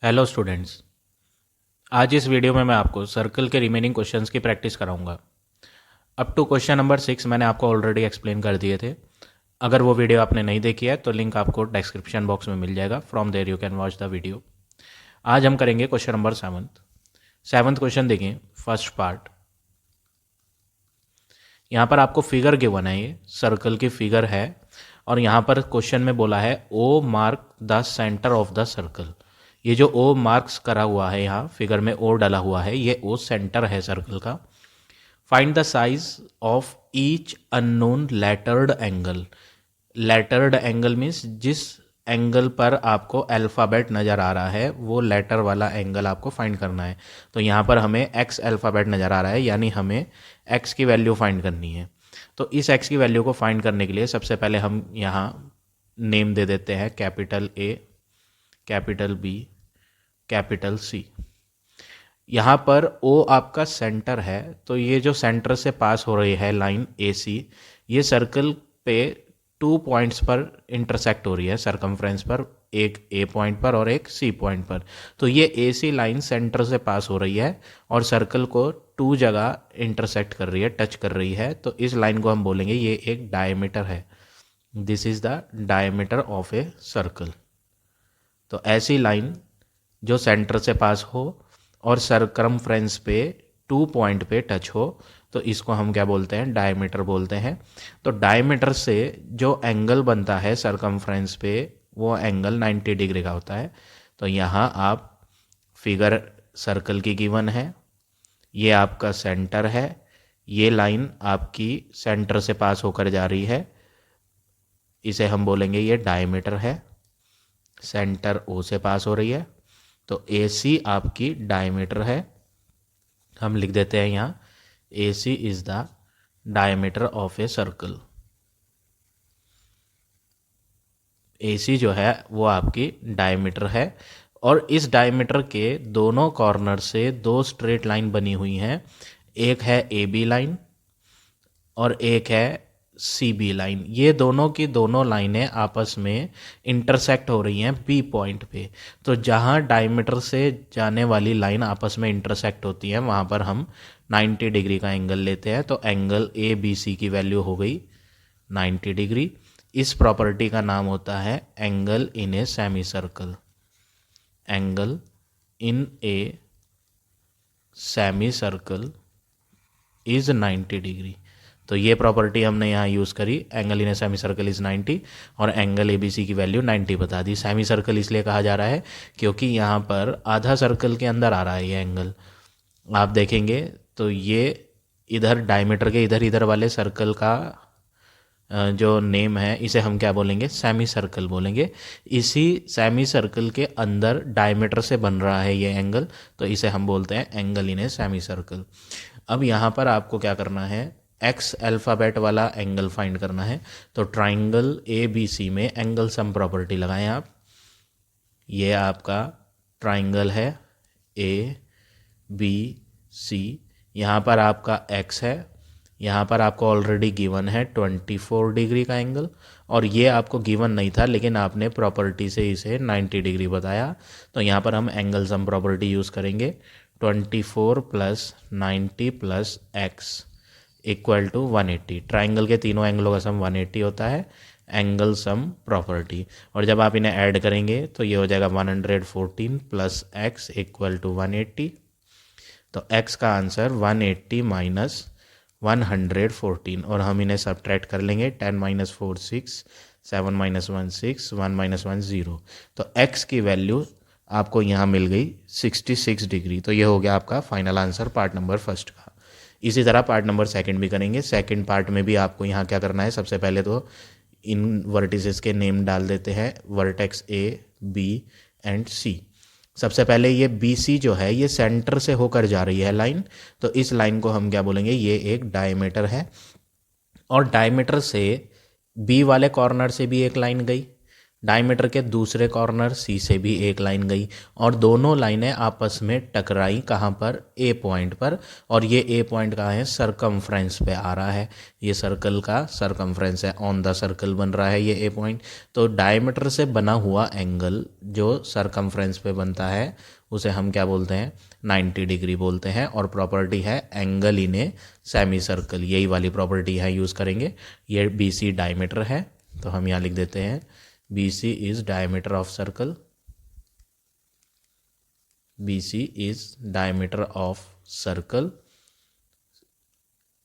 Hello students. आज इस video में मैं आपको सर्कल के रिमेनिंग क्वेश्चंस की प्रैक्टिस कराऊंगा। अप टू क्वेश्चन नंबर 6 मैंने आपको ऑलरेडी एक्सप्लेन कर दिए थे। अगर वो वीडियो आपने नहीं देखी है तो लिंक आपको डिस्क्रिप्शन बॉक्स में मिल जाएगा। From there you can watch the video. आज हम करेंगे क्वेश्चन नंबर 7th क्वेश्चन। देखिए फर्स्ट पार्ट। यहाँ पर आपको फिगर गिवन है, ये सर्कल की फिगर है और यहाँ पर क्वेश्चन में बोला है O mark the centre of the circle. ये जो ओ मार्क्स करा हुआ है यहाँ फिगर में ओ डाला हुआ है, ये ओ सेंटर है सर्कल का। Find the size of each unknown lettered angle. Lettered angle means जिस एंगल पर आपको अल्फ़ाबेट नज़र आ रहा है वो लेटर वाला एंगल आपको फाइंड करना है। तो यहाँ पर हमें एक्स अल्फ़ाबेट नज़र आ रहा है, यानी हमें एक्स की वैल्यू फाइंड करनी है। तो इस एक्स की वैल्यू को फाइंड करने के लिए सबसे पहले हम यहाँ नेम दे देते हैं capital A, capital B, capital C. यहाँ पर ओ आपका सेंटर है, तो ये जो सेंटर से पास हो रही है लाइन ए सी, ये सर्कल पे 2 पॉइंट्स पर इंटरसेक्ट हो रही है सरकमफ्रेंस पर, एक ए पॉइंट पर और एक सी पॉइंट पर। तो ये ए सी लाइन सेंटर से पास हो रही है और सर्कल को 2 जगह इंटरसेक्ट कर रही है, टच कर रही है। तो इस लाइन को हम बोलेंगे ये एक डायमीटर है। This is the diameter of a circle. तो ऐसी लाइन जो सेंटर से पास हो और सरकमफ्रेंस पे 2 पॉइंट पे टच हो, तो इसको हम क्या बोलते हैं, डायमीटर बोलते हैं। तो डायमीटर से जो एंगल बनता है सरकमफ्रेंस पे वो एंगल 90 डिग्री का होता है। तो यहाँ आप फिगर सर्कल की गिवन है, ये आपका सेंटर है, ये लाइन आपकी सेंटर से पास होकर जा रही है, इसे हम बोलेंगे ये डायमीटर है। सेंटर ओ से पास हो रही है तो ए सी आपकी डायमीटर है। हम लिख देते हैं यहाँ A C is the diameter of a circle. A C जो है वो आपकी डायमीटर है और इस डायमीटर के दोनों कॉर्नर से 2 स्ट्रेट लाइन बनी हुई हैं। एक है ए बी लाइन और एक है सी बी लाइन। ये दोनों की दोनों लाइनें आपस में इंटरसेक्ट हो रही हैं बी पॉइंट पे। तो जहाँ डायमीटर से जाने वाली लाइन आपस में इंटरसेक्ट होती है वहाँ पर हम 90 डिग्री का एंगल लेते हैं। तो एंगल ए बी सी की वैल्यू हो गई 90 डिग्री। इस प्रॉपर्टी का नाम होता है angle in a semi circle. Angle in a semi circle is 90 degree. तो ये प्रॉपर्टी हमने यहाँ यूज़ करी, angle in a semi circle is 90 और एंगल ए बी सी की वैल्यू 90 बता दी। सेमी सर्कल इसलिए कहा जा रहा है क्योंकि यहाँ पर आधा सर्कल के अंदर आ रहा है ये एंगल। आप देखेंगे तो ये इधर डायमीटर के इधर इधर वाले सर्कल का जो नेम है इसे हम क्या बोलेंगे, सेमी सर्कल बोलेंगे। इसी सेमी सर्कल के अंदर डायमीटर से बन रहा है ये एंगल, तो इसे हम बोलते हैं angle in a semi circle. अब यहाँ पर आपको क्या करना है, एक्स अल्फ़ाबेट वाला एंगल फाइंड करना है। तो ट्राइंगल ए बी सी में एंगल सम प्रॉपर्टी लगाएं आप। ये आपका ट्राइंगल है ए बी सी, यहाँ पर आपका एक्स है, यहाँ पर आपको ऑलरेडी गिवन है 24 डिग्री का एंगल और ये आपको गिवन नहीं था लेकिन आपने प्रॉपर्टी से इसे 90 डिग्री बताया। तो यहाँ पर हम एंगल सम प्रॉपर्टी यूज़ करेंगे। 24 plus 90 plus x equal to 180। Triangle के तीनों एंगलों का सम 180 होता है, एंगल सम प्रॉपर्टी। और जब आप इन्हें ऐड करेंगे तो ये हो जाएगा 114 प्लस एक्स इक्वल टू 180। तो एक्स का आंसर 180 माइनस 114 और हम इन्हें सब्ट्रैक्ट कर लेंगे। 10 माइनस 4 6, 7 माइनस 1 6, 1 माइनस 1 0। तो एक्स की वैल्यू आपको यहाँ मिल गई 66 डिग्री। तो ये हो गया आपका final answer part number first का। इसी तरह पार्ट नंबर सेकंड भी करेंगे। सेकंड पार्ट में भी आपको यहाँ क्या करना है, सबसे पहले तो इन वर्टिसेस के नेम डाल देते हैं, वर्टेक्स ए बी एंड सी। सबसे पहले ये बी सी जो है ये सेंटर से होकर जा रही है लाइन, तो इस लाइन को हम क्या बोलेंगे, ये एक डायमीटर है। और डायमीटर से बी वाले कॉर्नर से भी एक लाइन गई, डायमीटर के दूसरे कॉर्नर सी से भी एक लाइन गई और दोनों लाइनें आपस में टकराई कहाँ पर, ए पॉइंट पर। और ये ए पॉइंट कहाँ है, सरकमफ्रेंस पे आ रहा है, ये सर्कल का सरकमफ्रेंस है, ऑन द सर्कल बन रहा है ये ए पॉइंट। तो डायमीटर से बना हुआ एंगल जो सरकमफ्रेंस पे बनता है उसे हम क्या बोलते हैं, 90 डिग्री बोलते हैं। और प्रॉपर्टी है angle in a semi circle, यही वाली प्रॉपर्टी यहाँ यूज़ करेंगे। ये बी सी डायमीटर है, तो हम यहाँ लिख देते हैं BC is diameter of circle. BC is diameter of circle.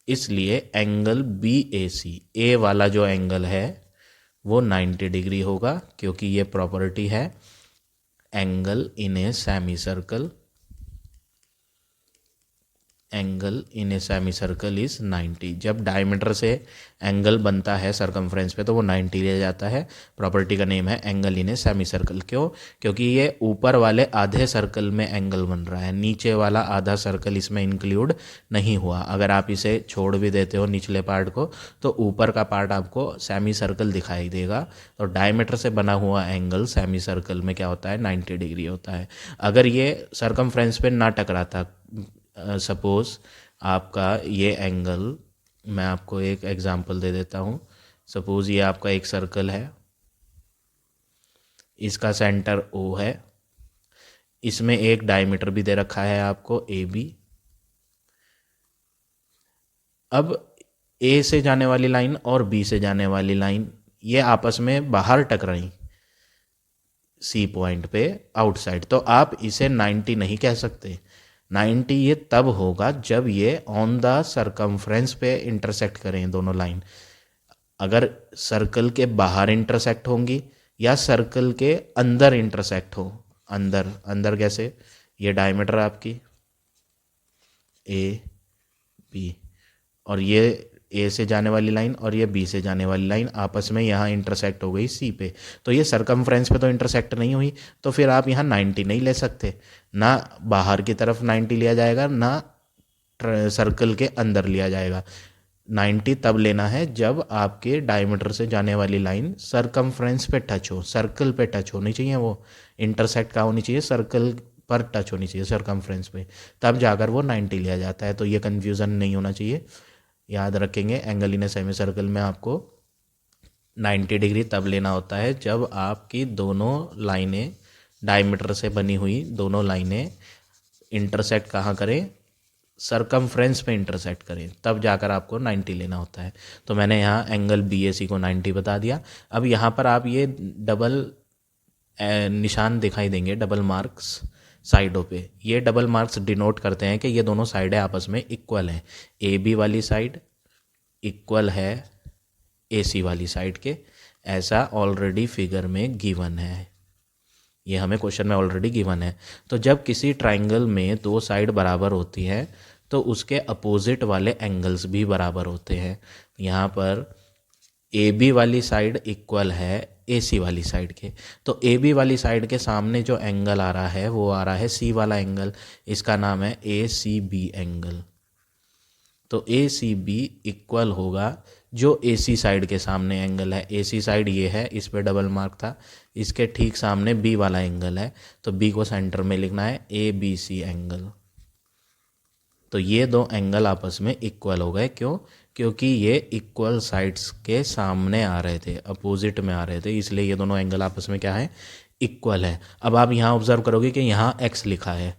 इसलिए एंगल BAC, ए वाला जो एंगल है वो 90 डिग्री होगा, क्योंकि ये प्रॉपर्टी है angle in a semi circle. Angle in a semi circle is 90। जब डायमीटर से एंगल बनता है सरकमफ्रेंस पे तो वो 90 लिया जाता है। प्रॉपर्टी का नेम है angle in a semi circle. क्यों? क्योंकि ये ऊपर वाले आधे सर्कल में एंगल बन रहा है, नीचे वाला आधा सर्कल इसमें इंक्लूड नहीं हुआ। अगर आप इसे छोड़ भी देते हो निचले पार्ट को तो ऊपर का पार्ट आपको सेमी सर्कल दिखाई देगा। तो डायमीटर से बना हुआ एंगल सेमी सर्कल में क्या होता है, 90 डिग्री होता है। अगर ये सरकमफ्रेंस पे ना टकराता, सपोज़ आपका ये एंगल, मैं आपको एक एग्जांपल दे देता हूँ। सपोज़ ये आपका एक सर्कल है, इसका सेंटर O है, इसमें एक डायमीटर भी दे रखा है आपको AB। अब A से जाने वाली लाइन और B से जाने वाली लाइन ये आपस में बाहर टकराई C पॉइंट पे आउटसाइड, तो आप इसे 90 नहीं कह सकते। 90 ये तब होगा जब ये ऑन द सरकमफ्रेंस पे इंटरसेक्ट करें दोनों लाइन। अगर सर्कल के बाहर इंटरसेक्ट होंगी या सर्कल के अंदर इंटरसेक्ट हो, अंदर अंदर कैसे, ये डायमीटर आपकी AB और ये A से जाने वाली लाइन और ये B से जाने वाली लाइन आपस में यहाँ इंटरसेक्ट हो गई C पे, तो ये सरकमफ्रेंस पे तो इंटरसेक्ट नहीं हुई, तो फिर आप यहाँ 90 नहीं ले सकते। ना बाहर की तरफ 90 लिया जाएगा, ना सर्कल के अंदर लिया जाएगा। 90 तब लेना है जब आपके डायमीटर से जाने वाली लाइन सरकमफ्रेंस पे टच हो, सर्कल पे टच होनी चाहिए, वो इंटरसेक्ट कहाँ होनी चाहिए, सर्कल पर टच होनी चाहिए सरकमफ्रेंस पे, तब जाकर वो 90 लिया जाता है। तो ये कन्फ्यूज़न नहीं होना चाहिए, याद रखेंगे। Angle in a semicircle में आपको 90 डिग्री तब लेना होता है जब आपकी दोनों लाइनें, डायमीटर से बनी हुई दोनों लाइनें इंटरसेक्ट कहाँ करें, सरकमफ्रेंस पे इंटरसेक्ट करें, तब जाकर आपको 90 लेना होता है। तो मैंने यहाँ एंगल BAC को 90 बता दिया। अब यहाँ पर आप ये डबल निशान दिखाई देंगे, डबल मार्क्स साइडों पे। ये डबल मार्क्स डिनोट करते हैं कि ये दोनों साइडें आपस में इक्वल हैं। AB वाली साइड इक्वल है AC वाली साइड के, ऐसा ऑलरेडी फिगर में गिवन है, ये हमें क्वेश्चन में ऑलरेडी गिवन है। तो जब किसी ट्राइंगल में दो साइड बराबर होती हैं तो उसके अपोजिट वाले एंगल्स भी बराबर होते हैं। यहाँ पर AB वाली साइड इक्वल है AC वाली साइड के, तो AB वाली साइड के सामने जो एंगल आ रहा है वो आ रहा है C वाला एंगल, इसका नाम है ACB एंगल। तो ACB इक्वल होगा जो AC साइड के सामने एंगल है। AC साइड ये है, इस पे डबल मार्क था, इसके ठीक सामने B वाला एंगल है, तो B को सेंटर में लिखना है ABC एंगल। तो ये दो एंगल आपस में इक्वल हो गए। क्यों? क्योंकि ये इक्वल साइड्स के सामने आ रहे थे, अपोजिट में आ रहे थे, इसलिए ये दोनों एंगल आपस में क्या है, इक्वल है। अब आप यहाँ ऑब्जर्व करोगे कि यहाँ x लिखा है,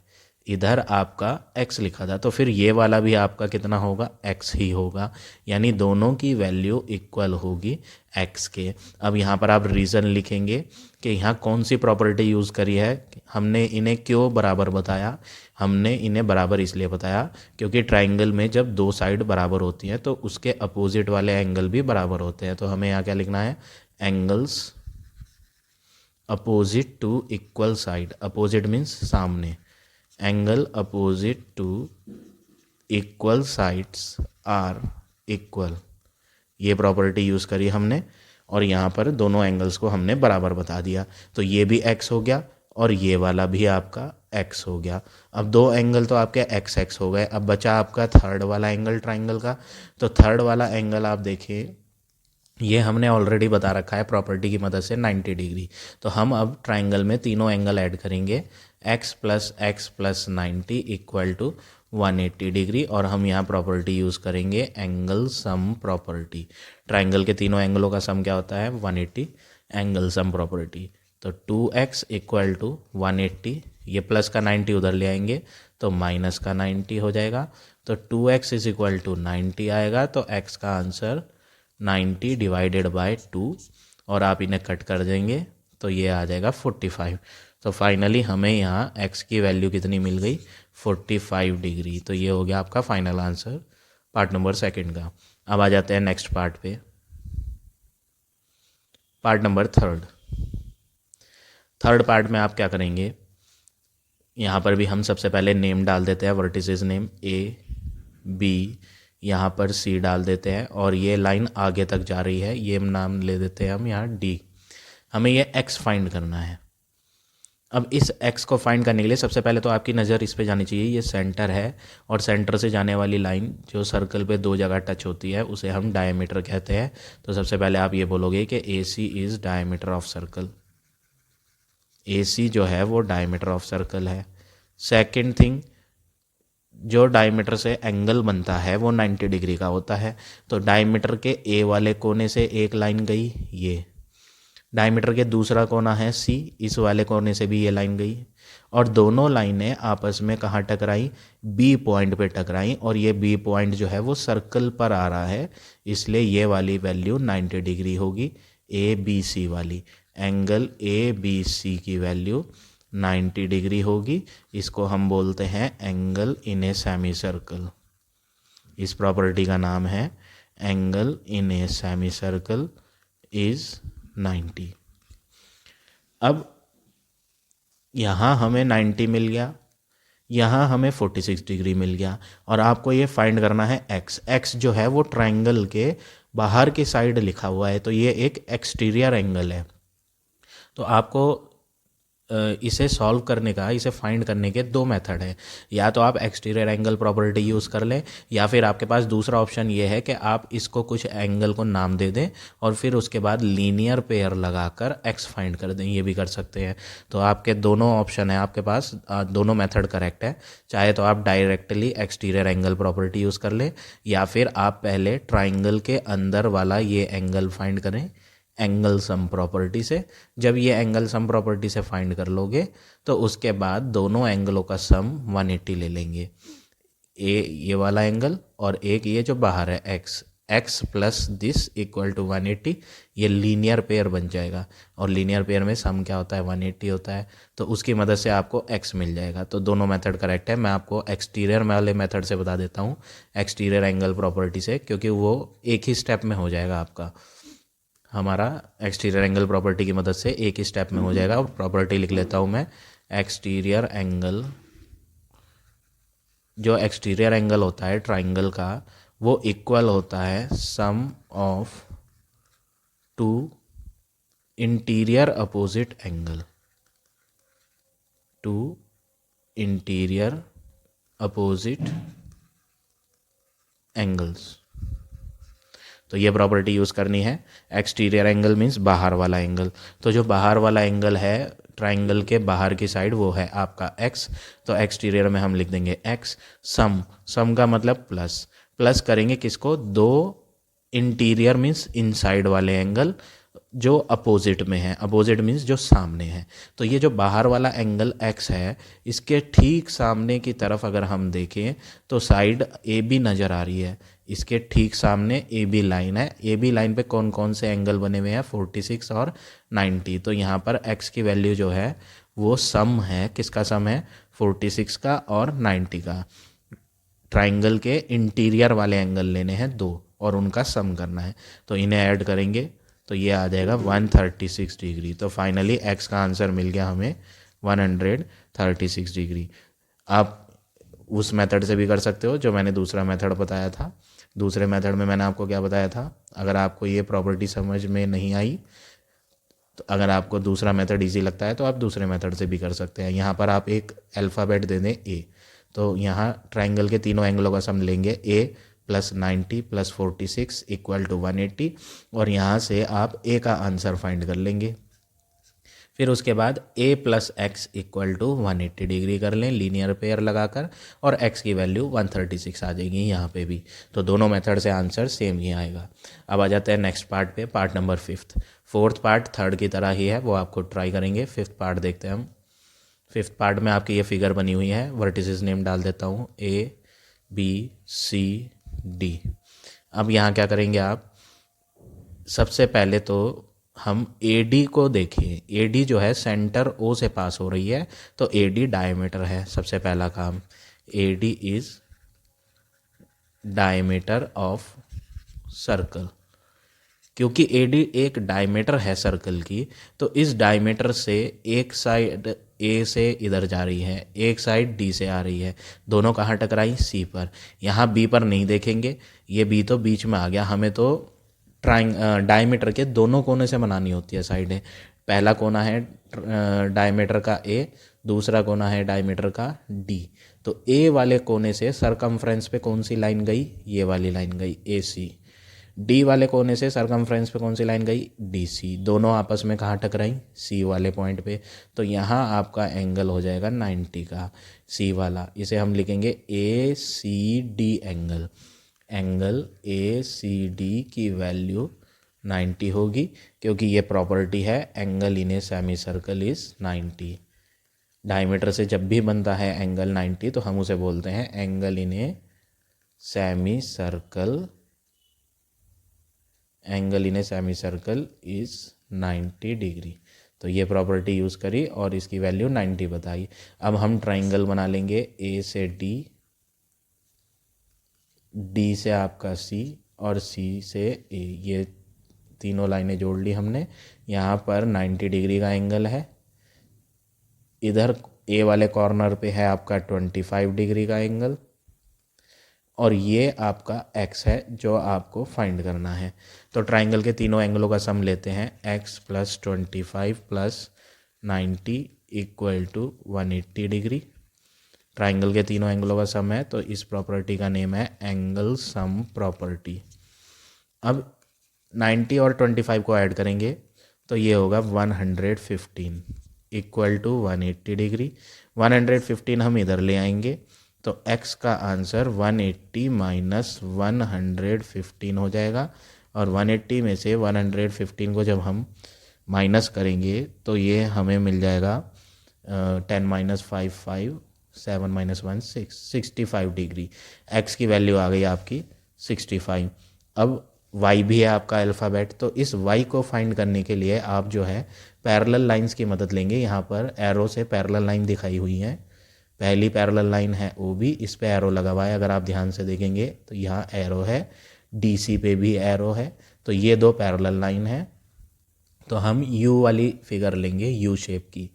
इधर आपका x लिखा था, तो फिर ये वाला भी आपका कितना होगा, x ही होगा, यानी दोनों की वैल्यू इक्वल होगी x के। अब यहाँ पर आप रीज़न लिखेंगे कि यहाँ कौन सी प्रॉपर्टी यूज़ करी है, हमने इन्हें क्यों बराबर बताया। हमने इन्हें बराबर इसलिए बताया क्योंकि ट्राइंगल में जब दो साइड बराबर होती हैं तो उसके अपोजिट वाले एंगल भी बराबर होते हैं। तो हमें यहाँ क्या लिखना है, angles opposite to equal side, opposite means सामने, angle opposite to equal sides are equal, ये प्रॉपर्टी यूज़ करी हमने और यहाँ पर दोनों एंगल्स को हमने बराबर बता दिया। तो ये भी x हो गया और ये वाला भी आपका x हो गया। अब दो एंगल तो आपके x हो गए। अब बचा आपका थर्ड वाला एंगल ट्राइंगल का। तो थर्ड वाला एंगल आप देखिए, ये हमने ऑलरेडी बता रखा है प्रॉपर्टी की मदद से 90 डिग्री। तो हम अब ट्राइंगल में तीनों एंगल ऐड करेंगे, x plus 90 equal to 180 degree, और हम यहाँ प्रॉपर्टी यूज़ करेंगे एंगल सम प्रॉपर्टी। ट्राइंगल के तीनों एंगलों का सम क्या होता है? 180, एंगल सम प्रॉपर्टी। तो 2x इक्वल टू 180, ये प्लस का 90 उधर ले आएंगे तो माइनस का 90 हो जाएगा। तो 2x इज इक्वल टू 90 आएगा, तो x का आंसर 90 डिवाइडेड बाय 2, और आप इन्हें कट कर देंगे तो ये आ जाएगा 45। तो फाइनली हमें यहाँ x की वैल्यू कितनी मिल गई? 45 डिग्री। तो ये हो गया आपका final answer part number second का। अब आ जाते हैं नेक्स्ट पार्ट पे, पार्ट नंबर थर्ड पार्ट में आप क्या करेंगे? यहाँ पर भी हम सबसे पहले नेम डाल देते हैं, वर्टिसेस नेम A B, यहाँ पर C डाल देते हैं, और ये लाइन आगे तक जा रही है, ये नाम ले देते हैं हम यहाँ D। हमें ये x फाइंड करना है। अब इस x को फाइंड करने के लिए सबसे पहले तो आपकी नज़र इस पे जानी चाहिए, ये सेंटर है, और सेंटर से जाने वाली लाइन जो सर्कल पे दो जगह टच होती है उसे हम डायमीटर कहते हैं। तो सबसे पहले आप ये बोलोगे कि AC is diameter of circle. AC जो है वो डायमीटर ऑफ सर्कल है। सेकंड थिंग, जो डायमीटर से एंगल बनता है वो 90 डिग्री का होता है। तो डायमीटर के A वाले कोने से एक लाइन गई, ये डायमीटर के दूसरा कोना है C, इस वाले कोने से भी ये लाइन गई, और दोनों लाइनें आपस में कहाँ टकराई? B पॉइंट पे टकराई, और ये B पॉइंट जो है वो सर्कल पर आ रहा है, इसलिए ये वाली वैल्यू 90 डिग्री होगी, ABC वाली। एंगल ABC की वैल्यू 90 डिग्री होगी। इसको हम बोलते हैं angle in a semi circle. इस प्रॉपर्टी का नाम है angle in a semi circle is 90। अब यहाँ हमें 90 मिल गया, यहाँ हमें 46 डिग्री मिल गया, और आपको ये फाइंड करना है x जो है वो ट्रायंगल के बाहर की साइड लिखा हुआ है, तो ये एक एक्सटीरियर एंगल है। तो आपको इसे सॉल्व करने का, इसे फाइंड करने के दो मेथड हैं। या तो आप एक्सटीरियर एंगल प्रॉपर्टी यूज़ कर लें, या फिर आपके पास दूसरा ऑप्शन ये है कि आप इसको कुछ एंगल को नाम दे दें और फिर उसके बाद लीनियर पेयर लगाकर एक्स फाइंड कर दें, ये भी कर सकते हैं। तो आपके दोनों ऑप्शन है आपके पास, दोनों मेथड करेक्ट है। चाहे तो आप directly exterior angle property use कर लें, या फिर आप पहले ट्राइंगल के अंदर वाला ये एंगल फाइंड करें एंगल सम प्रॉपर्टी से। जब ये एंगल सम प्रॉपर्टी से फाइंड कर लोगे तो उसके बाद दोनों एंगलों का सम 180 ले लेंगे, ये वाला एंगल और एक ये जो बाहर है x plus this equal to 180, ये लीनियर पेयर बन जाएगा, और लीनियर पेयर में सम क्या होता है? 180 होता है। तो उसकी मदद से आपको x मिल जाएगा। तो दोनों मेथड करेक्ट है। मैं आपको एक्सटीरियर वाले मेथड से बता देता हूँ, एक्सटीरियर एंगल प्रॉपर्टी से, क्योंकि वो एक ही स्टेप में हो जाएगा आपका। हमारा एक्सटीरियर एंगल प्रॉपर्टी की मदद से एक ही स्टेप में हो जाएगा। और प्रॉपर्टी लिख लेता हूँ मैं, एक्सटीरियर एंगल, जो एक्सटीरियर एंगल होता है ट्राइंगल का वो इक्वल होता है sum of two interior opposite angle, two interior opposite angles. तो ये प्रॉपर्टी यूज़ करनी है। एक्सटीरियर एंगल मीन्स बाहर वाला एंगल, तो जो बाहर वाला एंगल है ट्राइंगल के बाहर की साइड वो है आपका x। तो एक्सटीरियर में हम लिख देंगे x। सम का मतलब प्लस, प्लस करेंगे किसको? दो इंटीरियर मीन्स इनसाइड वाले एंगल जो अपोजिट में है, अपोजिट मीन्स जो सामने है। तो ये जो बाहर वाला एंगल x है, इसके ठीक सामने की तरफ अगर हम देखें तो साइड AB नज़र आ रही है, इसके ठीक सामने AB लाइन है। AB लाइन पे कौन कौन से एंगल बने हुए हैं? 46 और 90। तो यहाँ पर x की वैल्यू जो है वो सम है, किसका सम है? 46 का और 90 का। ट्राइंगल के इंटीरियर वाले एंगल लेने हैं दो और उनका सम करना है, तो इन्हें ऐड करेंगे तो ये आ जाएगा 136 डिग्री। तो फाइनली x का आंसर मिल गया हमें 136 डिग्री। आप उस मेथड से भी कर सकते हो जो मैंने दूसरा मेथड बताया था। दूसरे मेथड में मैंने आपको क्या बताया था? अगर आपको ये प्रॉपर्टी समझ में नहीं आई, तो अगर आपको दूसरा मेथड इजी लगता है तो आप दूसरे मेथड से भी कर सकते हैं। यहाँ पर आप एक अल्फ़ाबेट दे दें a, तो यहाँ ट्राइंगल के तीनों एंगलों का सम लेंगे a plus 90 plus 46 equal to 180 और यहाँ से आप ए का आंसर फाइंड कर लेंगे। फिर उसके बाद a plus x equal to 180 degree कर लें लीनियर पेयर लगाकर और x की वैल्यू 136 आ जाएगी यहाँ पे भी। तो दोनों मेथड से आंसर सेम ही आएगा। अब आ जाते हैं नेक्स्ट पार्ट पे, part number fifth. Fourth part third की तरह ही है, वो आपको ट्राई करेंगे। फिफ्थ पार्ट देखते हैं हम। फिफ्थ पार्ट में आपकी ये फिगर बनी हुई है, वर्टिसेस नेम डाल देता हूँ ABCD। अब यहाँ क्या करेंगे आप, सबसे पहले तो हम AD को देखें। AD जो है सेंटर O से पास हो रही है, तो AD डायमीटर है। सबसे पहला काम, AD is diameter of circle. क्योंकि AD एक डायमीटर है सर्कल की, तो इस डायमीटर से एक साइड A से इधर जा रही है, एक साइड D से आ रही है। दोनों कहाँ टकराई, C पर। यहाँ B पर नहीं देखेंगे, ये B तो बीच में आ गया। हमें तो डायमीटर के दोनों कोने से बनानी होती है साइडें। पहला कोना है डायमीटर का A, दूसरा कोना है डायमीटर का D। तो A वाले कोने से सरकमफ्रेंस पे कौन सी लाइन गई, ये वाली लाइन गई AC। D वाले कोने से सरकमफ्रेंस पे कौन सी लाइन गई, DC। दोनों आपस में कहाँ टकराई, C वाले पॉइंट पे। तो यहाँ आपका एंगल हो जाएगा 90 का, C वाला। इसे हम लिखेंगे ACD एंगल। एंगल ACD की वैल्यू 90 होगी, क्योंकि ये प्रॉपर्टी है angle in a semi circle is 90। Diameter से जब भी बनता है एंगल 90 तो हम उसे बोलते हैं angle in a semi circle. Angle in a semi circle is 90 degree. तो ये प्रॉपर्टी यूज़ करी और इसकी वैल्यू 90 बताई। अब हम ट्राइंगल बना लेंगे, A से D, D से आपका C और C से A। ये तीनों लाइनें जोड़ ली हमने। यहाँ पर 90 डिग्री का एंगल है। इधर A वाले कॉर्नर पे है आपका 25 डिग्री का एंगल और ये आपका x है जो आपको फाइंड करना है। तो ट्राइंगल के तीनों एंगलों का सम लेते हैं, x plus 25 plus 90 equal to 180 degree. Triangle के तीनों एंगलों का सम है, तो इस प्रॉपर्टी का नेम है एंगल सम प्रॉपर्टी। अब 90 और 25 को ऐड करेंगे तो ये होगा 115 इक्वल टू 180 डिग्री। 115 हम इधर ले आएंगे तो x का आंसर 180 माइनस 115 हो जाएगा। और 180 में से 115 को जब हम माइनस करेंगे तो ये हमें मिल जाएगा 10 माइनस 5 5, 7 माइनस 1 6, 65 डिग्री। x की वैल्यू आ गई आपकी 65। अब y भी है आपका अल्फ़ाबेट, तो इस y को फाइंड करने के लिए आप जो है पैरेलल लाइंस की मदद लेंगे। यहाँ पर एरो से पैरेलल लाइन दिखाई हुई है। पहली पैरेलल लाइन है OB, इस पे एरो लगा हुआ है। अगर आप ध्यान से देखेंगे तो यहाँ एरो है, DC पे भी एरो है। तो ये दो पैरेलल लाइन है। तो हम U वाली फिगर लेंगे, U शेप की,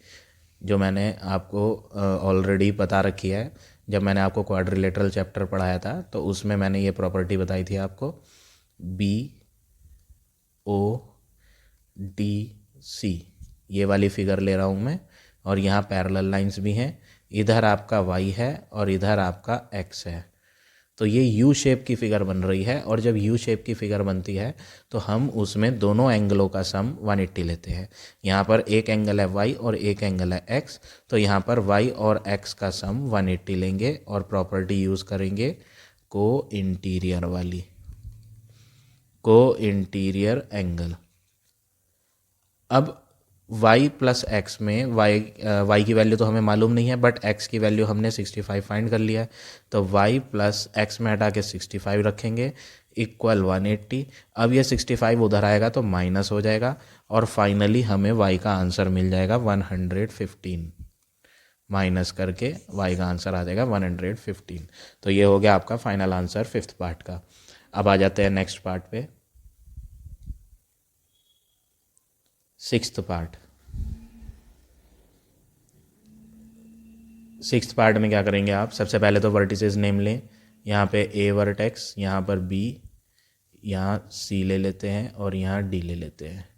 जो मैंने आपको ऑलरेडी बता रखी है। जब मैंने आपको क्वाड्रिलेटरल चैप्टर पढ़ाया था तो उसमें मैंने ये प्रॉपर्टी बताई थी आपको, BODC। ये वाली फिगर ले रहा हूँ मैं और यहाँ पैरेलल लाइंस भी हैं। इधर आपका y है और इधर आपका x है। तो ये U शेप की फिगर बन रही है और जब U शेप की फिगर बनती है तो हम उसमें दोनों एंगलों का सम 180 लेते हैं। यहाँ पर एक एंगल है y और एक एंगल है x, तो यहाँ पर y और x का सम 180 लेंगे और प्रॉपर्टी यूज़ करेंगे को इंटीरियर वाली, को इंटीरियर एंगल। अब y प्लस एक्स में y की वैल्यू तो हमें मालूम नहीं है, बट x की वैल्यू हमने 65 फाइंड कर लिया है। तो y प्लस एक्स में हटा के 65 रखेंगे इक्वल 180। अब ये 65 उधर आएगा तो माइनस हो जाएगा और फाइनली हमें y का आंसर मिल जाएगा 115। माइनस करके y का आंसर आ जाएगा 115। तो ये हो गया आपका फाइनल आंसर फिफ्थ पार्ट का। अब आ जाते हैं नेक्स्ट पार्ट पे, सिक्स्थ पार्ट। सिक्स्थ पार्ट में क्या करेंगे आप, सबसे पहले तो वर्टिसेस नेम लें। यहाँ पे A वर्टेक्स, यहाँ पर B, यहाँ C ले लेते हैं और यहाँ D ले लेते हैं।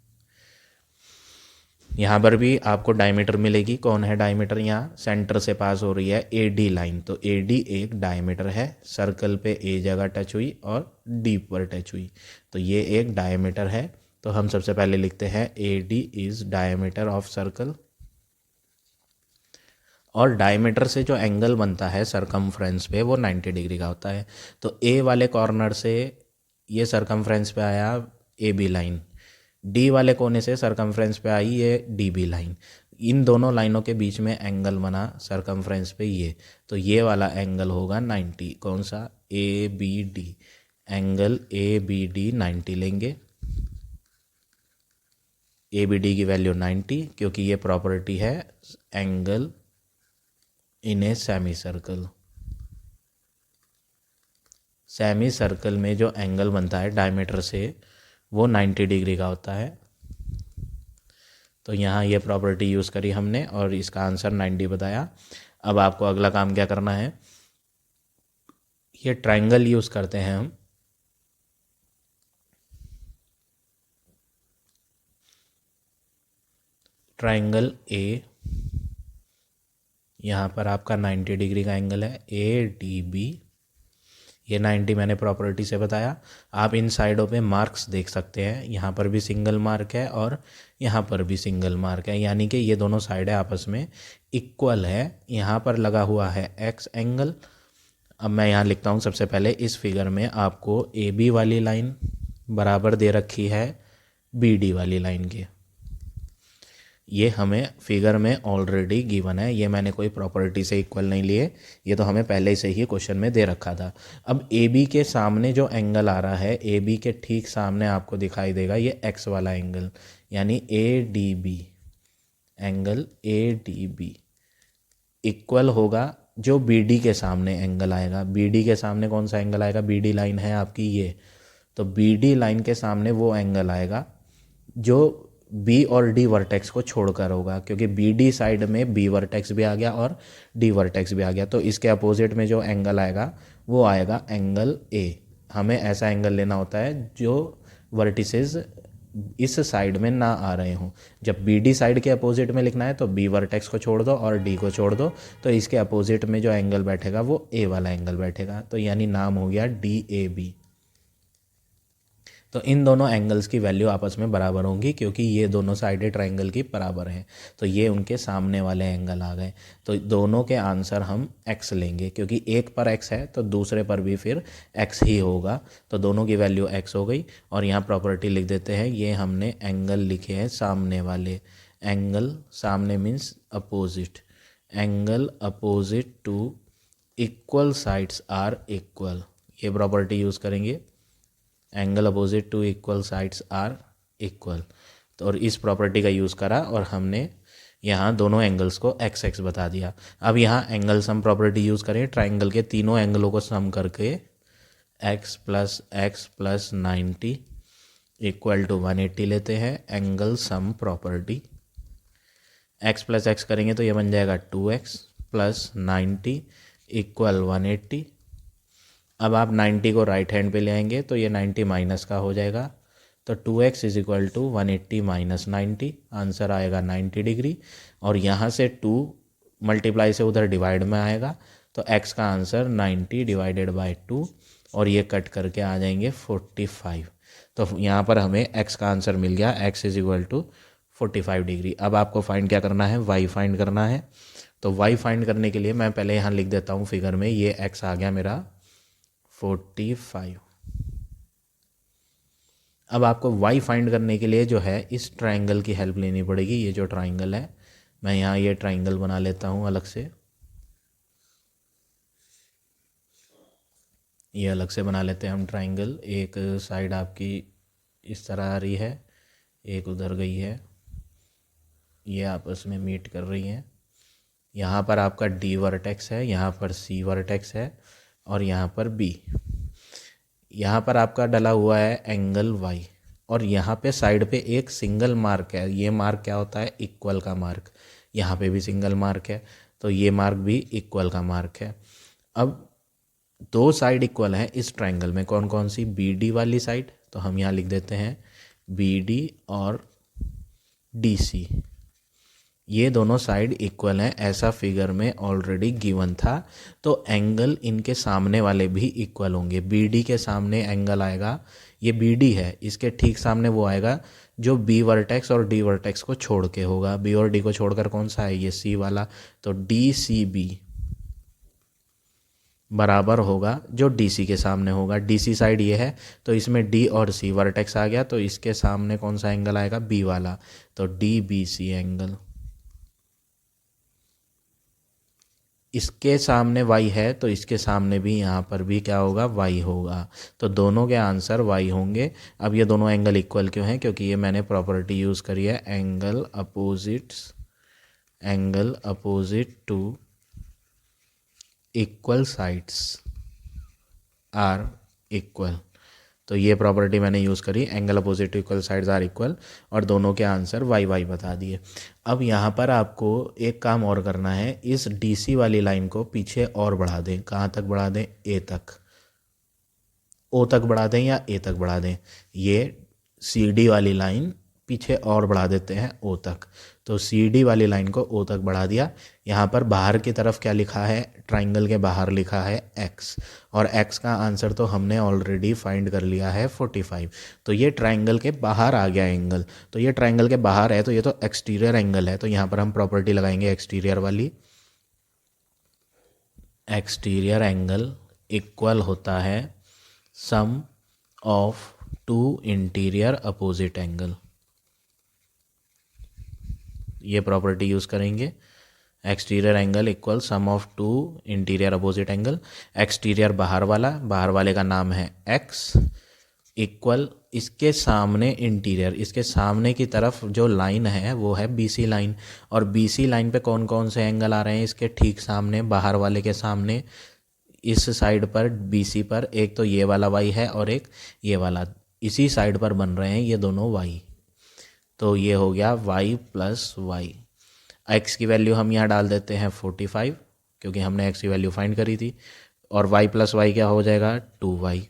यहाँ पर भी आपको डायमीटर मिलेगी। कौन है डायमीटर? यहाँ सेंटर से पास हो रही है ए डी लाइन, तो ए डी एक डायमीटर है। सर्कल पे ए जगह टच हुई और डी पर टच हुई, तो ये एक डायमीटर है। तो हम सबसे पहले लिखते हैं A D is diameter of circle. और डायमीटर से जो एंगल बनता है सरकमफ्रेंस पे वो 90 डिग्री का होता है। तो ए वाले कॉर्नर से ये सरकमफ्रेंस पे आया ए बी लाइन, डी वाले कोने से सरकमफ्रेंस पे आई ये डी बी लाइन। इन दोनों लाइनों के बीच में एंगल बना सरकमफ्रेंस पे ये, तो ये वाला एंगल होगा 90। कौन सा? A B D. Angle A B D 90 लेंगे। ए बी डी की वैल्यू 90, क्योंकि ये प्रॉपर्टी है angle in a semicircle. Semicircle में जो एंगल बनता है डायमीटर से वो 90 डिग्री का होता है। तो यहाँ ये प्रॉपर्टी यूज़ करी हमने और इसका आंसर 90 बताया। अब आपको अगला काम क्या करना है, ये ट्रायंगल यूज़ करते हैं हम। ट्रायंगल ए, यहाँ पर आपका 90 डिग्री का एंगल है ए डी बी। ये 90 मैंने प्रॉपर्टी से बताया। आप इन साइडों पे मार्क्स देख सकते हैं, यहाँ पर भी सिंगल मार्क है और यहाँ पर भी सिंगल मार्क है, यानी कि ये दोनों साइडें आपस में इक्वल है। यहाँ पर लगा हुआ है एक्स एंगल। अब मैं यहाँ लिखता हूँ सबसे पहले, इस फिगर में आपको ए बी वाली लाइन बराबर दे रखी है बी डी वाली लाइन के। ये हमें फिगर में ऑलरेडी गिवन है, ये मैंने कोई प्रॉपर्टी से इक्वल नहीं लिए, ये तो हमें पहले से ही क्वेश्चन में दे रखा था। अब ए बी के सामने जो एंगल आ रहा है, ए बी के ठीक सामने आपको दिखाई देगा ये एक्स वाला एंगल, यानी A D B. Angle A D B equal होगा जो बी डी के सामने एंगल आएगा। बी डी के सामने कौन सा एंगल आएगा? बी डी लाइन है आपकी ये, तो बी डी लाइन के सामने वो एंगल आएगा जो बी और डी वर्टेक्स को छोड़कर होगा, क्योंकि बी डी साइड में बी वर्टेक्स भी आ गया और डी वर्टेक्स भी आ गया, तो इसके अपोजिट में जो एंगल आएगा वो आएगा एंगल ए। हमें ऐसा एंगल लेना होता है जो वर्टिसेस इस साइड में ना आ रहे हों। जब बी डी साइड के अपोजिट में लिखना है तो बी वर्टेक्स को छोड़ दो और डी को छोड़ दो, तो इसके अपोजिट में जो एंगल बैठेगा वो ए वाला एंगल बैठेगा, तो यानी नाम हो गया डी ए बी। तो इन दोनों एंगल्स की वैल्यू आपस में बराबर होंगी, क्योंकि ये दोनों साइडें ट्रायंगल की बराबर हैं, तो ये उनके सामने वाले एंगल आ गए। तो दोनों के आंसर हम x लेंगे, क्योंकि एक पर x है तो दूसरे पर भी फिर x ही होगा, तो दोनों की वैल्यू x हो गई। और यहाँ प्रॉपर्टी लिख देते हैं, ये हमने एंगल लिखे हैं सामने वाले। एंगल सामने means opposite. Angle opposite to equal sides are equal, ये प्रॉपर्टी यूज़ करेंगे। Angle opposite to equal sides are equal, तो और इस प्रॉपर्टी का यूज़ करा और हमने यहाँ दोनों एंगल्स को एक्स एक्स बता दिया। अब यहाँ एंगल सम प्रॉपर्टी यूज़ करें, ट्राइंगल के तीनों एंगलों को सम करके x प्लस 90 इक्वल टू 180 लेते हैं। Angle sum property x plus x करेंगे तो ये बन जाएगा 2x प्लस 90 इक्वल 180। अब आप 90 को राइट हैंड पे ले आएंगे तो ये 90 माइनस का हो जाएगा, तो 2x is equal to 180 minus 90, answer आएगा 90 डिग्री। और यहाँ से 2 मल्टीप्लाई से उधर डिवाइड में आएगा, तो x का आंसर 90 डिवाइडेड बाय 2, और ये कट करके आ जाएंगे 45। तो यहाँ पर हमें x का आंसर मिल गया, x is equal to 45 degree. अब आपको फाइंड क्या करना है? y फाइंड करना है। तो y फाइंड करने के लिए मैं पहले यहाँ लिख देता हूँ फिगर में, ये x आ गया मेरा 45। अब आपको y फाइंड करने के लिए जो है इस ट्राइंगल की हेल्प लेनी पड़ेगी। ये जो ट्राइंगल है, मैं यहाँ ये ट्राइंगल बना लेता हूँ अलग से, ये अलग से बना लेते हैं हम ट्राइंगल। एक साइड आपकी इस तरह आ रही है, एक उधर गई है, ये आपस में मीट कर रही हैं। यहाँ पर आपका D वर्टेक्स है, यहाँ पर C वर्टेक्स है और यहाँ पर B। यहाँ पर आपका डला हुआ है एंगल Y, और यहाँ पे साइड पे एक सिंगल मार्क है। ये मार्क क्या होता है? इक्वल का मार्क। यहाँ पे भी सिंगल मार्क है, तो ये मार्क भी इक्वल का मार्क है। अब दो साइड इक्वल है इस ट्रायंगल में, कौन कौन सी? BD वाली साइड, तो हम यहाँ लिख देते हैं BD और DC। ये दोनों साइड इक्वल हैं, ऐसा फिगर में ऑलरेडी गिवन था। तो एंगल इनके सामने वाले भी इक्वल होंगे। बी डी के सामने एंगल आएगा, ये बी डी है, इसके ठीक सामने वो आएगा जो बी वर्टेक्स और डी वर्टेक्स को छोड़ के होगा। बी और डी को छोड़कर कौन सा है, ये सी वाला। तो डी सी बी बराबर होगा जो डी सी के सामने होगा। डी सी साइड ये है, तो इसमें डी और सी वर्टेक्स आ गया, तो इसके सामने कौन सा एंगल आएगा, बी वाला। तो डी बी सी एंगल। इसके सामने y है, तो इसके सामने भी यहाँ पर भी क्या होगा, y होगा। तो दोनों के आंसर y होंगे। अब ये दोनों एंगल इक्वल क्यों हैं, क्योंकि ये मैंने प्रॉपर्टी यूज़ करी है, angle opposite to equal sides are equal. तो ये प्रॉपर्टी मैंने यूज़ करी, angle opposite to equal sides are equal, और दोनों के आंसर वाई वाई बता दिए। अब यहाँ पर आपको एक काम और करना है, इस डीसी वाली लाइन को पीछे और बढ़ा दें। कहाँ तक बढ़ा दें, ए तक, ओ तक बढ़ा दें या ए तक बढ़ा दें। ये सी डी वाली लाइन पीछे और बढ़ा देते हैं ओ तक। तो सी डी वाली लाइन को ओ तक बढ़ा दिया। यहाँ पर बाहर की तरफ क्या लिखा है, ट्राइंगल के बाहर लिखा है x, और x का आंसर तो हमने ऑलरेडी फाइंड कर लिया है 45। तो ये ट्राइंगल के बाहर आ गया एंगल। तो ये ट्राइंगल के बाहर है, तो ये तो एक्सटीरियर एंगल है। तो यहाँ पर हम प्रॉपर्टी लगाएंगे एक्सटीरियर वाली। एक्सटीरियर एंगल इक्वल होता है sum of two interior opposite angle. ये प्रॉपर्टी यूज़ करेंगे, exterior angle equal sum of two interior opposite angle. Exterior बाहर वाला, बाहर वाले का नाम है x, इक्वल इसके सामने इंटीरियर, इसके सामने की तरफ जो लाइन है वो है BC लाइन। और BC लाइन पे कौन कौन से एंगल आ रहे हैं, इसके ठीक सामने, बाहर वाले के सामने, इस साइड पर BC पर एक तो ये वाला y है और एक ये वाला, इसी साइड पर बन रहे हैं ये दोनों y। तो ये हो गया y प्लस वाई। x की वैल्यू हम यहाँ डाल देते हैं 45, क्योंकि हमने x की वैल्यू फाइंड करी थी। और y प्लस वाई क्या हो जाएगा, 2y।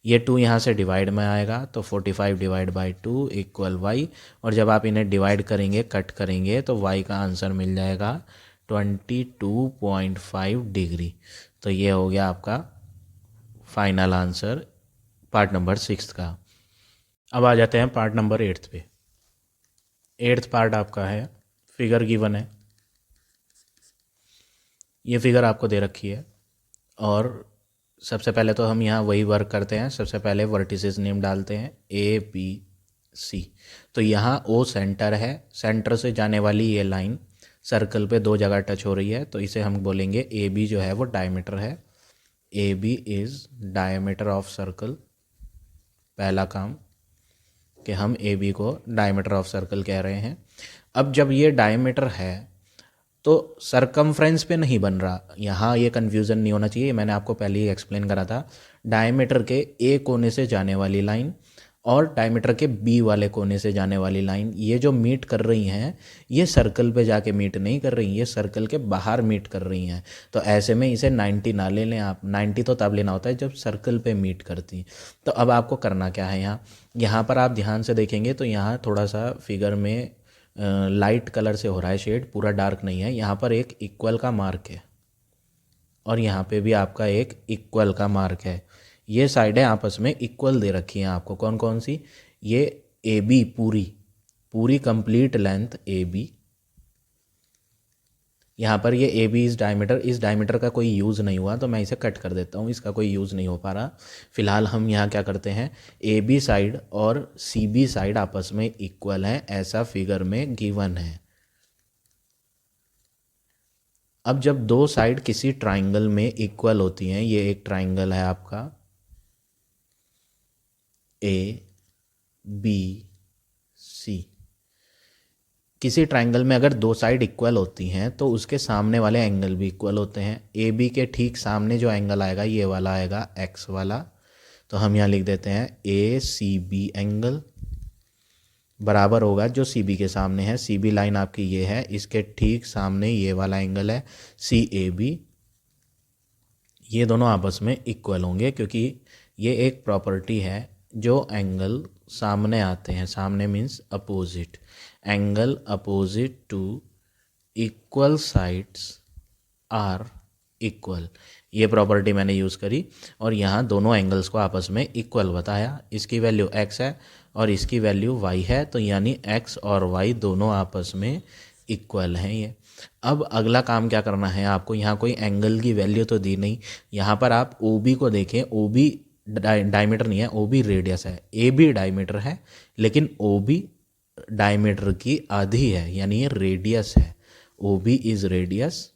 ये 2 यहाँ से डिवाइड में आएगा, तो 45 डिवाइड बाई 2 इक्वल y। और जब आप इन्हें डिवाइड करेंगे, कट करेंगे, तो y का आंसर मिल जाएगा 22.5 डिग्री। तो ये हो गया आपका फाइनल आंसर पार्ट नंबर 6 का। अब आ जाते हैं पार्ट नंबर 8 पे। 8th पार्ट आपका है, फिगर गिवन है, ये फिगर आपको दे रखी है। और सबसे पहले तो हम यहाँ वही वर्क करते हैं, सबसे पहले वर्टिसेस नेम डालते हैं ABC। तो यहाँ O सेंटर है, सेंटर से जाने वाली ये लाइन सर्कल पे 2 जगह टच हो रही है, तो इसे हम बोलेंगे AB जो है वो डायमीटर है। AB is diameter of circle. पहला काम कि हम AB को डायमीटर ऑफ सर्कल कह रहे हैं। अब जब ये डायमीटर है तो सरकमफ्रेंस पे नहीं बन रहा, यहाँ ये कन्फ्यूज़न नहीं होना चाहिए, मैंने आपको पहले ही एक्सप्लेन करा था। डायमीटर के ए कोने से जाने वाली लाइन और डायमीटर के बी वाले कोने से जाने वाली लाइन, ये जो मीट कर रही हैं, ये सर्कल पे जाके मीट नहीं कर रही, ये सर्कल के बाहर मीट कर रही हैं। तो ऐसे में इसे 90 ना ले लें आप, 90 तो तब लेना होता है जब सर्कल पे मीट करती। तो अब आपको करना क्या है, यहाँ पर आप ध्यान से देखेंगे तो यहाँ थोड़ा सा फिगर में लाइट कलर से हो रहा है शेड, पूरा डार्क नहीं है। यहाँ पर एक इक्वल का मार्क है और यहाँ पे भी आपका एक इक्वल का मार्क है। ये साइडें आपस में इक्वल दे रखी हैं आपको, कौन कौन सी, ये AB पूरी कंप्लीट लेंथ AB। यहाँ पर ये AB इस डायमीटर का कोई यूज़ नहीं हुआ, तो मैं इसे कट कर देता हूँ, इसका कोई यूज़ नहीं हो पा रहा। फिलहाल हम यहाँ क्या करते हैं, AB साइड और CB साइड आपस में इक्वल हैं, ऐसा फिगर में गिवन है। अब जब 2 साइड किसी ट्राइंगल में इक्वल होती हैं, ये एक ट्राइंगल है आपका ABC, किसी ट्राइंगल में अगर 2 साइड इक्वल होती हैं तो उसके सामने वाले एंगल भी इक्वल होते हैं। AB के ठीक सामने जो एंगल आएगा ये वाला आएगा x वाला, तो हम यहाँ लिख देते हैं ACB एंगल बराबर होगा जो CB के सामने है। CB लाइन आपकी ये है, इसके ठीक सामने ये वाला एंगल है CAB। ये दोनों आपस में इक्वल होंगे क्योंकि ये एक प्रॉपर्टी है, जो एंगल सामने आते हैं, सामने means opposite, angle opposite to equal sides are equal, ये प्रॉपर्टी मैंने यूज़ करी और यहाँ दोनों एंगल्स को आपस में इक्वल बताया। इसकी वैल्यू x है और इसकी वैल्यू y है, तो यानी x और y दोनों आपस में इक्वल हैं ये। अब अगला काम क्या करना है आपको, यहाँ कोई एंगल की वैल्यू तो दी नहीं, यहाँ पर आप OB को देखें, OB डायमीटर नहीं है, OB रेडियस है, AB डायमीटर है, लेकिन OB डायमीटर की आधी है, यानी ये रेडियस है। OB इज रेडियस,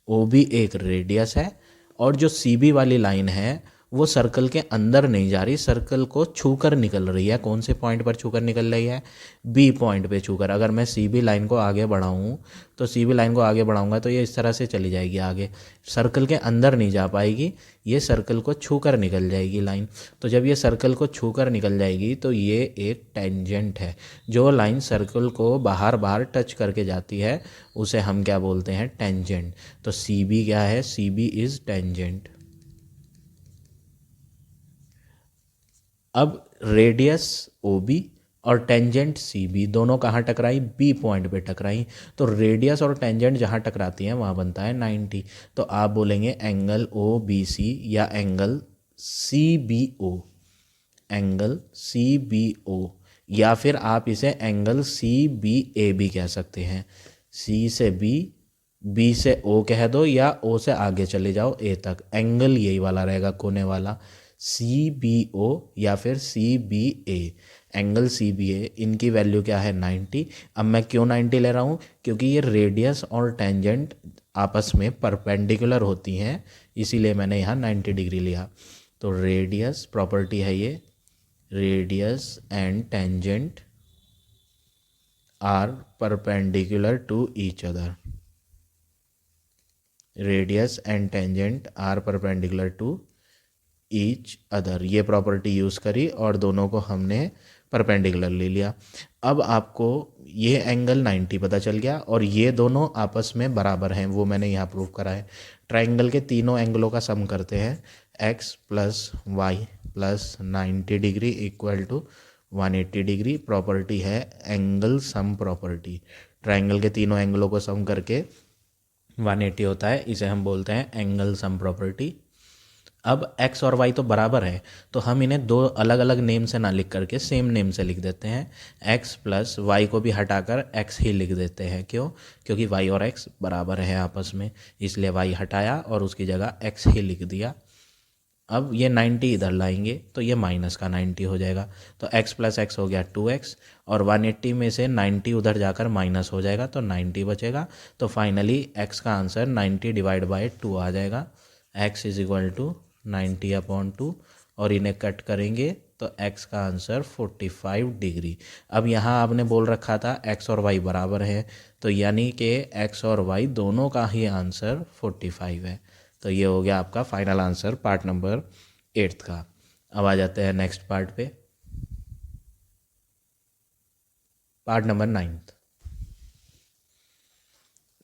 OB एक रेडियस है, और जो CB वाली लाइन है वो सर्कल के अंदर नहीं जा रही, सर्कल को छूकर निकल रही है। कौन से पॉइंट पर छूकर निकल रही है? B पॉइंट पे छूकर। अगर मैं CB लाइन को आगे बढ़ाऊँ तो CB लाइन को आगे बढ़ाऊँगा तो ये इस तरह से चली जाएगी आगे, सर्कल के अंदर नहीं जा पाएगी, ये सर्कल को छूकर निकल जाएगी लाइन। तो जब ये सर्कल को छूकर निकल जाएगी तो ये एक टेंजेंट है। जो लाइन सर्कल को बाहर बाहर टच करके जाती है उसे हम क्या बोलते हैं? टेंजेंट। तो CB क्या है? CB is tangent. अब रेडियस OB और टेंजेंट CB दोनों कहाँ टकराई? B पॉइंट पे टकराई। तो रेडियस और टेंजेंट जहाँ टकराती हैं वहाँ बनता है 90। तो आप बोलेंगे एंगल OBC या एंगल CBO, एंगल CBO, या फिर आप इसे एंगल CBA भी कह सकते हैं। C से B, B से O कह दो, या O से आगे चले जाओ A तक, एंगल यही वाला रहेगा, कोने वाला, CBO या फिर CBA। एंगल CBA, इनकी वैल्यू क्या है? 90। अब मैं क्यों 90 ले रहा हूँ? क्योंकि ये रेडियस और टेंजेंट आपस में परपेंडिकुलर होती हैं, इसीलिए मैंने यहाँ 90 डिग्री लिया। तो रेडियस प्रॉपर्टी है ये, radius and tangent are perpendicular to each other, radius and tangent are perpendicular to each other, ये प्रॉपर्टी यूज़ करी और दोनों को हमने परपेंडिकुलर ले लिया। अब आपको ये एंगल 90 पता चल गया और ये दोनों आपस में बराबर हैं, वो मैंने यहाँ प्रूव करा है। ट्राइंगल के तीनों एंगलों का सम करते हैं, x plus Y plus 90 degree equal to 180 degree. Property है एंगल सम प्रॉपर्टी। ट्राइंगल के तीनों एंगलों को सम करके 180 होता है, इसे हम बोलते हैं एंगल सम प्रॉपर्टी। अब x और y तो बराबर है, तो हम इन्हें दो अलग अलग नेम से ना लिख करके सेम नेम से लिख देते हैं। x प्लस वाई को भी हटाकर x ही लिख देते हैं। क्यों? क्योंकि y और x बराबर है आपस में, इसलिए y हटाया और उसकी जगह x ही लिख दिया। अब ये 90 इधर लाएंगे तो ये माइनस का 90 हो जाएगा, तो x प्लस एक्स हो गया 2x, और 180 में से 90 उधर जाकर माइनस हो जाएगा तो 90 बचेगा। तो फाइनली x का आंसर 90 डिवाइड बाई 2 आ जाएगा। x इज इक्वल टू 90/2, और इन्हें कट करेंगे तो x का आंसर 45 डिग्री। अब यहाँ आपने बोल रखा था x और y बराबर है, तो यानी कि x और y दोनों का ही आंसर 45 है। तो ये हो गया आपका फाइनल आंसर पार्ट नंबर 8 का। अब आ जाते हैं नेक्स्ट पार्ट पे, पार्ट नंबर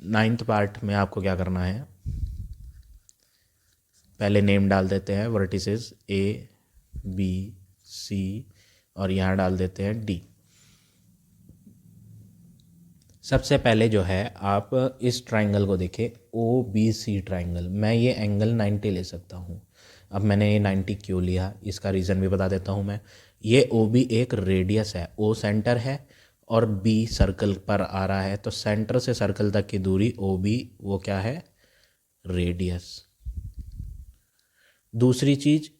9th पार्ट में आपको क्या करना है, पहले नेम डाल देते हैं, वर्टिसेस ABC, और यहाँ डाल देते हैं D। सबसे पहले जो है आप इस ट्राइंगल को देखें, OBC ट्राइंगल। मैं ये एंगल 90 ले सकता हूँ। अब मैंने ये 90 क्यों लिया, इसका रीज़न भी बता देता हूँ मैं। ये OB एक रेडियस है, O सेंटर है और B सर्कल पर आ रहा है, तो सेंटर से सर्कल तक की दूरी OB वो क्या है? रेडियस। दूसरी चीज़,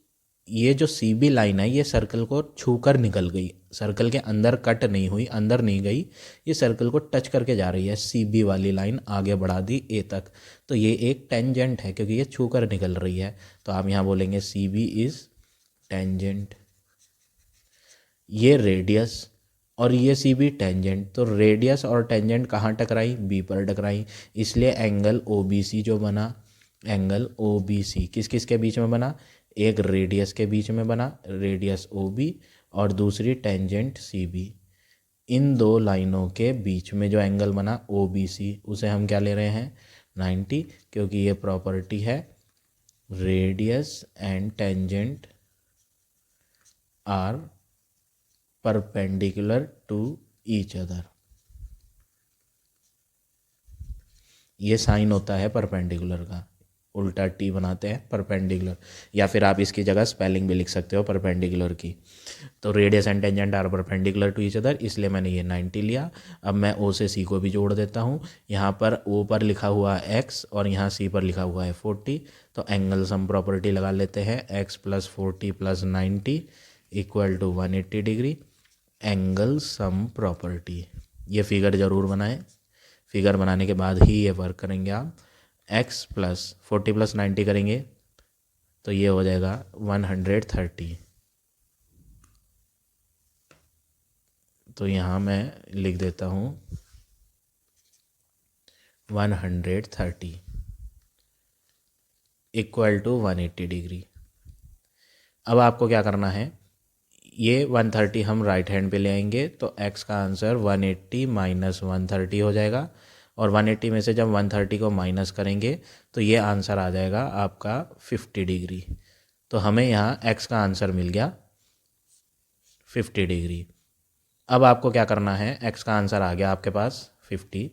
ये जो CB लाइन है ये सर्कल को छूकर निकल गई, सर्कल के अंदर कट नहीं हुई, अंदर नहीं गई, ये सर्कल को टच करके जा रही है। CB वाली लाइन आगे बढ़ा दी A तक, तो ये एक टेंजेंट है क्योंकि ये छूकर निकल रही है। तो आप यहाँ बोलेंगे CB इज टेंजेंट। ये रेडियस और ये CB टेंजेंट, तो रेडियस और टेंजेंट कहाँ टकराई? B पर टकराई, इसलिए एंगल OBC जो बना, एंगल OBC किस किस के बीच में बना? एक रेडियस के बीच में बना, रेडियस OB, और दूसरी टेंजेंट CB। इन दो लाइनों के बीच में जो एंगल बना OBC, उसे हम क्या ले रहे हैं? 90, क्योंकि ये प्रॉपर्टी है radius and tangent are perpendicular to each other. ये साइन होता है परपेंडिकुलर का, उल्टा टी बनाते हैं परपेंडिकुलर, या फिर आप इसकी जगह स्पेलिंग भी लिख सकते हो परपेंडिकुलर की। तो radius and tangent are perpendicular to each other, इसलिए मैंने ये 90 लिया। अब मैं ओ से सी को भी जोड़ देता हूँ। यहाँ पर ओ पर लिखा हुआ है एक्स और यहाँ सी पर लिखा हुआ है 40। तो एंगल सम प्रॉपर्टी लगा लेते हैं, x plus 40 plus 90 equal to 180 degree. Angle sum property, ये फिगर ज़रूर बनाएं, फिगर बनाने के बाद ही ये वर्क करेंगे आप। एक्स प्लस 40 प्लस 90 करेंगे तो ये हो जाएगा 130। तो यहाँ मैं लिख देता हूँ 130 इक्वल टू 180 डिग्री। अब आपको क्या करना है, ये 130 हम राइट हैंड पे ले आएंगे तो x का आंसर 180 माइनस 130 हो जाएगा, और 180 में से जब 130 को माइनस करेंगे तो ये आंसर आ जाएगा आपका 50 डिग्री। तो हमें यहाँ x का आंसर मिल गया 50 डिग्री। अब आपको क्या करना है, x का आंसर आ गया आपके पास 50।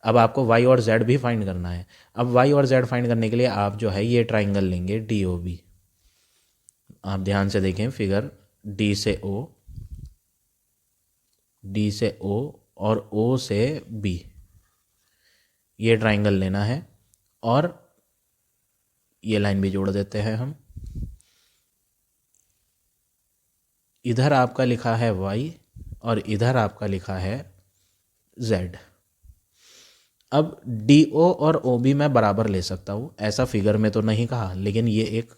अब आपको y और z भी फाइंड करना है। अब y और z फाइंड करने के लिए आप जो है ये ट्राइंगल लेंगे DOB। आप ध्यान से देखें फिगर, D से O, D से O और O से B, ये ट्राइंगल लेना है। और ये लाइन भी जोड़ देते हैं हम। इधर आपका लिखा है y और इधर आपका लिखा है z। अब DO और OB मैं बराबर ले सकता हूँ, ऐसा फिगर में तो नहीं कहा, लेकिन ये एक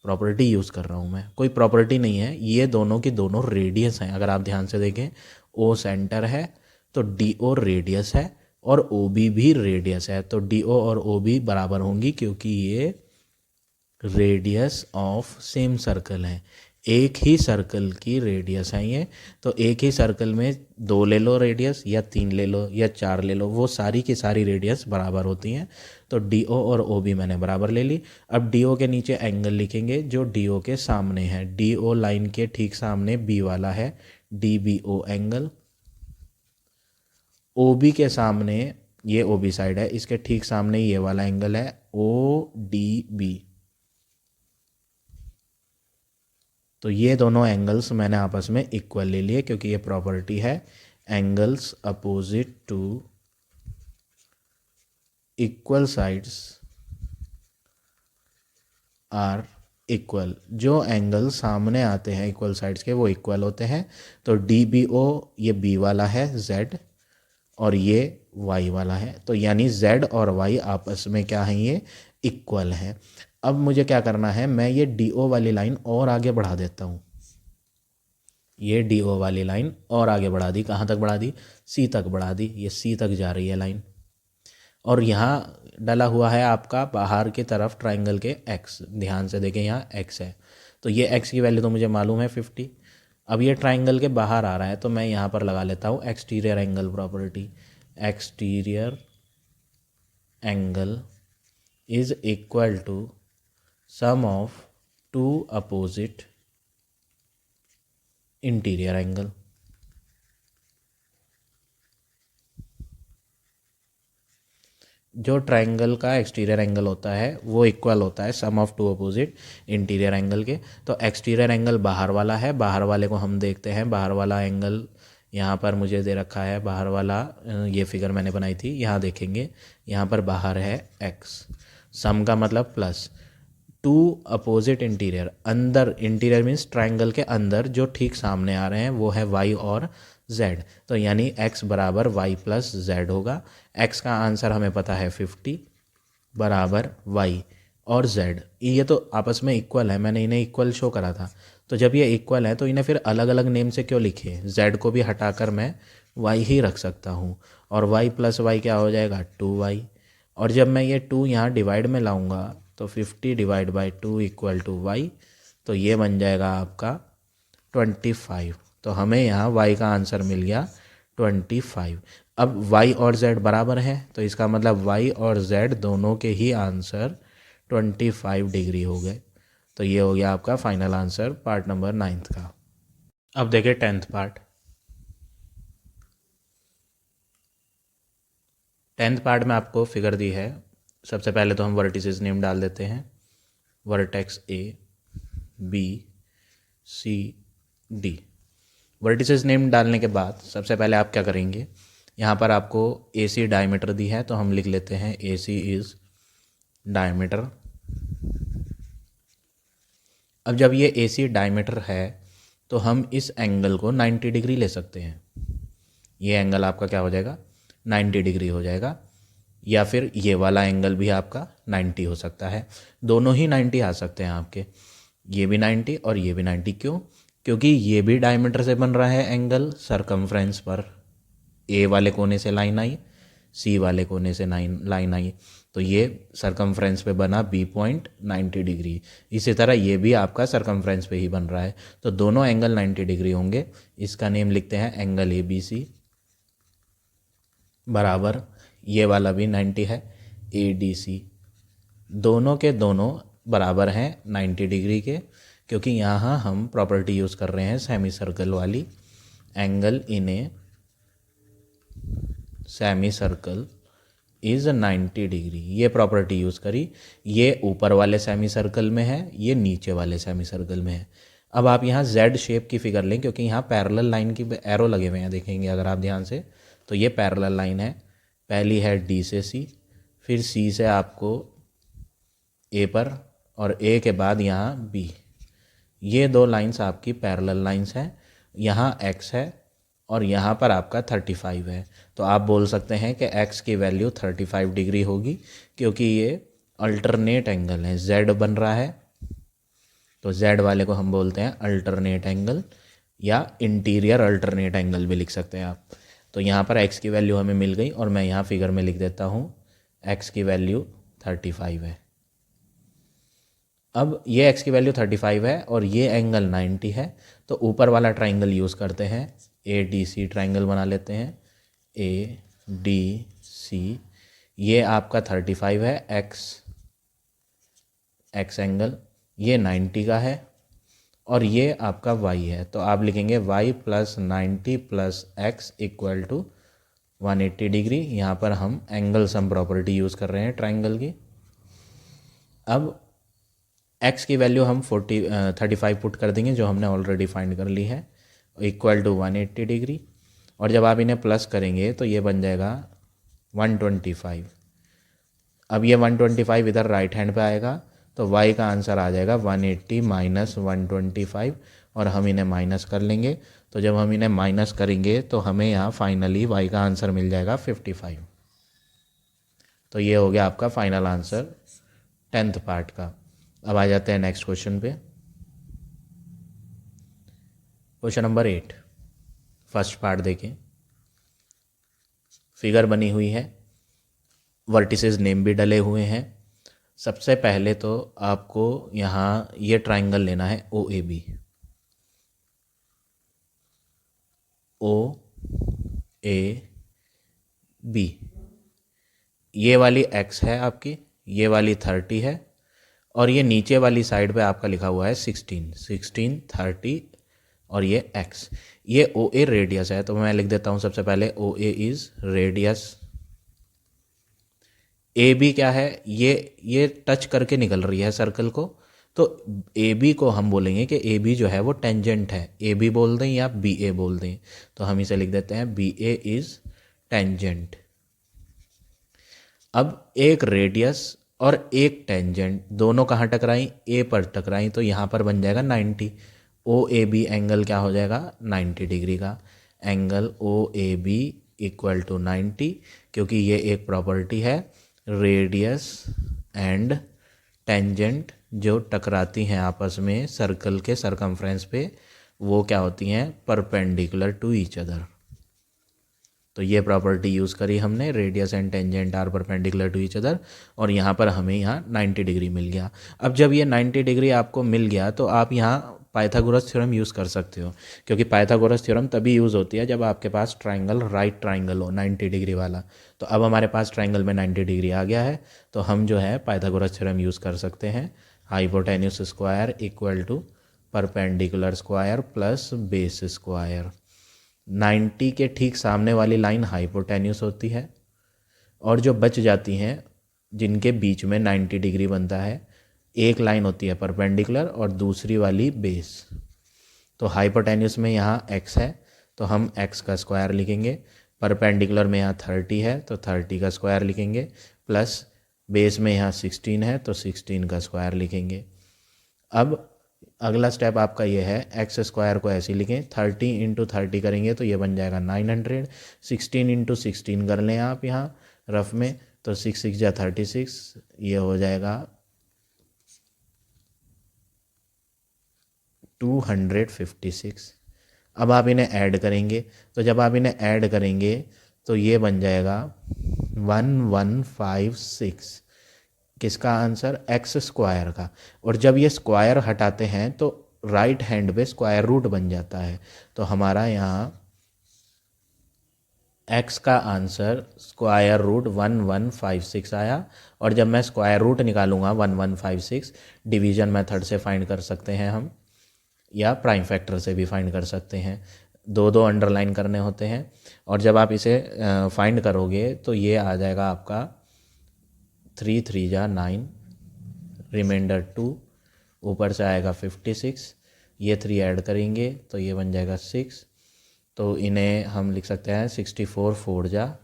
प्रॉपर्टी यूज़ कर रहा हूँ मैं, कोई प्रॉपर्टी नहीं है, ये दोनों की दोनों रेडियस हैं। अगर आप ध्यान से देखें, O सेंटर है तो DO रेडियस है और OB भी रेडियस है, तो DO और OB बराबर होंगी क्योंकि ये रेडियस ऑफ सेम सर्कल है, एक ही सर्कल की रेडियस है ये। तो एक ही सर्कल में 2 ले लो रेडियस, या 3 ले लो, या 4 ले लो, वो सारी की सारी रेडियस बराबर होती हैं। तो DO और OB मैंने बराबर ले ली। अब DO के नीचे एंगल लिखेंगे जो DO के सामने है, DO लाइन के ठीक सामने B वाला है, DBO एंगल। OB के सामने, ये OB साइड है, इसके ठीक सामने ये वाला एंगल है ODB। तो ये दोनों एंगल्स मैंने आपस में इक्वल ले लिए क्योंकि ये प्रॉपर्टी है angles opposite to equal sides are equal. जो एंगल सामने आते हैं इक्वल साइड्स के वो इक्वल होते हैं। तो DBO ये B वाला है Z और ये Y वाला है, तो यानी Z और Y आपस में क्या है, ये इक्वल है। अब मुझे क्या करना है, मैं ये DO वाली लाइन और आगे बढ़ा देता हूँ। ये DO वाली लाइन और आगे बढ़ा दी, कहाँ तक बढ़ा दी, C तक बढ़ा दी, ये C तक जा रही है लाइन। और यहाँ डला हुआ है आपका बाहर की तरफ ट्राइंगल के x, ध्यान से देखें यहाँ x है, तो ये x की वैल्यू तो मुझे मालूम है 50। अब ये ट्राइंगल के बाहर आ रहा है तो मैं यहाँ पर लगा लेता हूँ exterior angle property. Exterior angle is equal to sum of two opposite interior angle. जो ट्राइंगल का एक्सटीरियर एंगल होता है वो इक्वल होता है sum of two opposite interior angle के। तो एक्सटीरियर एंगल बाहर वाला है, बाहर वाले को हम देखते हैं। बाहर वाला एंगल यहाँ पर मुझे दे रखा है, बाहर वाला ये फिगर मैंने बनाई थी, यहाँ देखेंगे, यहाँ पर बाहर है x, सम का मतलब प्लस, टू अपोजिट इंटीरियर, अंदर, इंटीरियर मीन्स ट्राइंगल के अंदर जो ठीक सामने आ रहे हैं वो है y और z। तो यानी x बराबर y प्लस z होगा। x का आंसर हमें पता है 50 बराबर y और z, ये तो आपस में इक्वल है, मैंने इन्हें इक्वल शो करा था। तो जब ये इक्वल है तो इन्हें फिर अलग अलग नेम से क्यों लिखे, z को भी हटाकर मैं y ही रख सकता हूँ, और y प्लस y क्या हो जाएगा 2y। और जब मैं ये 2 यहाँ डिवाइड में लाऊंगा तो 50 divide by 2 equal to y, तो ये बन जाएगा आपका 25। तो हमें यहाँ y का आंसर मिल गया 25। अब y और z बराबर है तो इसका मतलब y और z दोनों के ही आंसर 25 डिग्री हो गए। तो ये हो गया आपका final answer part number 9th का। अब देखिए 10th पार्ट। 10th पार्ट में आपको फिगर दी है। सबसे पहले तो हम वर्टिसेस नेम डाल देते हैं, vertex A B C D. Vertices name डालने के बाद सबसे पहले आप क्या करेंगे, यहाँ पर आपको ए सी डायमीटर दी है तो हम लिख लेते हैं ए सी इज़ डायमीटर। अब जब ये ए सी डायमीटर है तो हम इस एंगल को 90 डिग्री ले सकते हैं। ये एंगल आपका क्या हो जाएगा, 90 डिग्री हो जाएगा, या फिर ये वाला एंगल भी आपका 90 हो सकता है। दोनों ही 90 आ सकते हैं आपके, ये भी 90 और ये भी 90। क्यों? क्योंकि ये भी डायमीटर से बन रहा है एंगल, सरकमफ्रेंस पर ए वाले कोने से लाइन आई, सी वाले कोने से लाइन आई, तो ये सरकमफ्रेंस पे बना बी पॉइंट 90 डिग्री। इसी तरह ये भी आपका सरकमफ्रेंस पे ही बन रहा है, तो दोनों एंगल 90 डिग्री होंगे। इसका नेम लिखते हैं एंगल ए बी सी बराबर, ये वाला भी 90 है, ए डी सी। दोनों के दोनों बराबर हैं 90 डिग्री के, क्योंकि यहाँ हम प्रॉपर्टी यूज़ कर रहे हैं सेमी सर्कल वाली, angle in a semi circle is 90 degree. ये प्रॉपर्टी यूज़ करी। ये ऊपर वाले सेमी सर्कल में है, ये नीचे वाले सेमी सर्कल में है। अब आप यहाँ जेड शेप की फिगर लें, क्योंकि यहाँ पैरेलल लाइन की एरो लगे हुए हैं, देखेंगे अगर आप ध्यान से, तो ये पैरेलल लाइन है। पहली है डी से सी, फिर सी से आपको ए पर, और ए के बाद यहाँ बी। ये दो लाइंस आपकी पैरेलल लाइंस हैं। यहाँ एक्स है और यहाँ पर आपका 35 है, तो आप बोल सकते हैं कि x की वैल्यू 35 डिग्री होगी, क्योंकि ये अल्टरनेट एंगल है, z बन रहा है, तो z वाले को हम बोलते हैं अल्टरनेट एंगल, या इंटीरियर अल्टरनेट एंगल भी लिख सकते हैं आप। तो यहाँ पर x की वैल्यू हमें मिल गई, और मैं यहाँ फिगर में लिख देता हूँ x की वैल्यू 35 है। अब ये x की वैल्यू 35 है और ये एंगल 90 है, तो ऊपर वाला ट्राइंगल यूज़ करते हैं, ए डी सी ट्राइंगल बना लेते हैं, ए डी सी। ये आपका 35 है, एक्स एंगल, ये 90 का है, और ये आपका y है, तो आप लिखेंगे y plus 90 plus x equal to 180 degree. यहाँ पर हम एंगल सम प्रॉपर्टी यूज़ कर रहे हैं ट्राइंगल की। अब x की वैल्यू हम 35 पुट कर देंगे, जो हमने ऑलरेडी फाइंड कर ली है, इक्वल टू 180 डिग्री, और जब आप इन्हें प्लस करेंगे तो ये बन जाएगा 125। अब ये 125 इधर राइट हैंड पे आएगा, तो y का आंसर आ जाएगा 180 माइनस 125, और हम इन्हें माइनस कर लेंगे। तो जब हम इन्हें माइनस करेंगे तो हमें यहाँ फाइनली y का आंसर मिल जाएगा 55। तो ये हो गया आपका फाइनल आंसर 10th पार्ट का। अब आ जाते हैं नेक्स्ट क्वेश्चन पे। क्वेश्चन नंबर 8, फर्स्ट पार्ट देखें। फिगर बनी हुई है, वर्टिसेस नेम भी डले हुए हैं। सबसे पहले तो आपको यहाँ ये ट्राइंगल लेना है ओ A B, O A B. ये वाली x है आपकी, ये वाली 30 है, और ये नीचे वाली साइड पे आपका लिखा हुआ है 16, 30, और ये x। ये ओ ए रेडियस है, तो मैं लिख देता हूँ सबसे पहले O A is radius. A B क्या है, ये टच करके निकल रही है सर्कल को, तो ए बी को हम बोलेंगे कि ए बी जो है वो टेंजेंट है। ए बी बोल दें या बी ए बोल दें, तो हम इसे लिख देते हैं बी ए इज़ टेंजेंट। अब एक रेडियस और एक टेंजेंट दोनों कहाँ टकराई, ए पर टकराई, तो यहाँ पर बन जाएगा 90। ओ ए बी एंगल क्या हो जाएगा, 90 डिग्री का। Angle O A B equal to 90, क्योंकि ये एक प्रॉपर्टी है, रेडियस एंड टेंजेंट जो टकराती हैं आपस में सर्कल के सरकमफ्रेंस पे, वो क्या होती हैं, परपेंडिकुलर टू ईच अदर। तो ये प्रॉपर्टी यूज़ करी हमने, radius and tangent are perpendicular to each other, और यहाँ पर हमें यहाँ 90 डिग्री मिल गया। अब जब ये 90 डिग्री आपको मिल गया तो आप यहाँ पाइथागोरस थ्योरम यूज़ कर सकते हो, क्योंकि पाइथागोरस थ्योरम तभी यूज़ होती है जब आपके पास ट्राइंगल राइट ट्राइंगल हो 90 डिग्री वाला। तो अब हमारे पास ट्राइंगल में 90 डिग्री आ गया है, तो हम जो है पाइथागोरस थ्योरम यूज़ कर सकते हैं। Hypotenuse square equal to perpendicular square plus base square. 90 के ठीक सामने वाली लाइन हाइपोटेन्यूस होती है, और जो बच जाती हैं जिनके बीच में 90 डिग्री बनता है, एक लाइन होती है परपेंडिकुलर और दूसरी वाली बेस। तो हाइपोटेन्यूस में यहाँ x है तो हम x का स्क्वायर लिखेंगे, परपेंडिकुलर में यहाँ 30 है तो 30 का स्क्वायर लिखेंगे, प्लस बेस में यहाँ 16 है तो 16 का स्क्वायर लिखेंगे। अब अगला स्टेप आपका ये है, एक्स स्क्वायर को ऐसे लिखें, 30 इंटू 30 करेंगे तो ये बन जाएगा 900, 16 इंटू 16 कर लें आप यहाँ रफ में, तो 6 6 जा 36, ये हो जाएगा 256। अब आप इन्हें ऐड करेंगे, तो जब आप इन्हें ऐड करेंगे तो ये बन जाएगा 1156। किसका आंसर? एक्स स्क्वायर का। और जब ये स्क्वायर हटाते हैं तो राइट हैंड पे स्क्वायर रूट बन जाता है, तो हमारा यहाँ एक्स का आंसर स्क्वायर रूट 1156 आया। और जब मैं स्क्वायर रूट निकालूंगा 1156, डिवीजन मेथड से फाइंड कर सकते हैं हम, या प्राइम फैक्टर से भी फाइंड कर सकते हैं, दो दो अंडरलाइन करने होते हैं। और जब आप इसे फाइंड करोगे तो ये आ जाएगा आपका 3 3 जा 9, रिमाइंडर 2, ऊपर से आएगा 56, ये 3 ऐड करेंगे तो ये बन जाएगा 6, तो इन्हें हम लिख सकते हैं 64 4 जा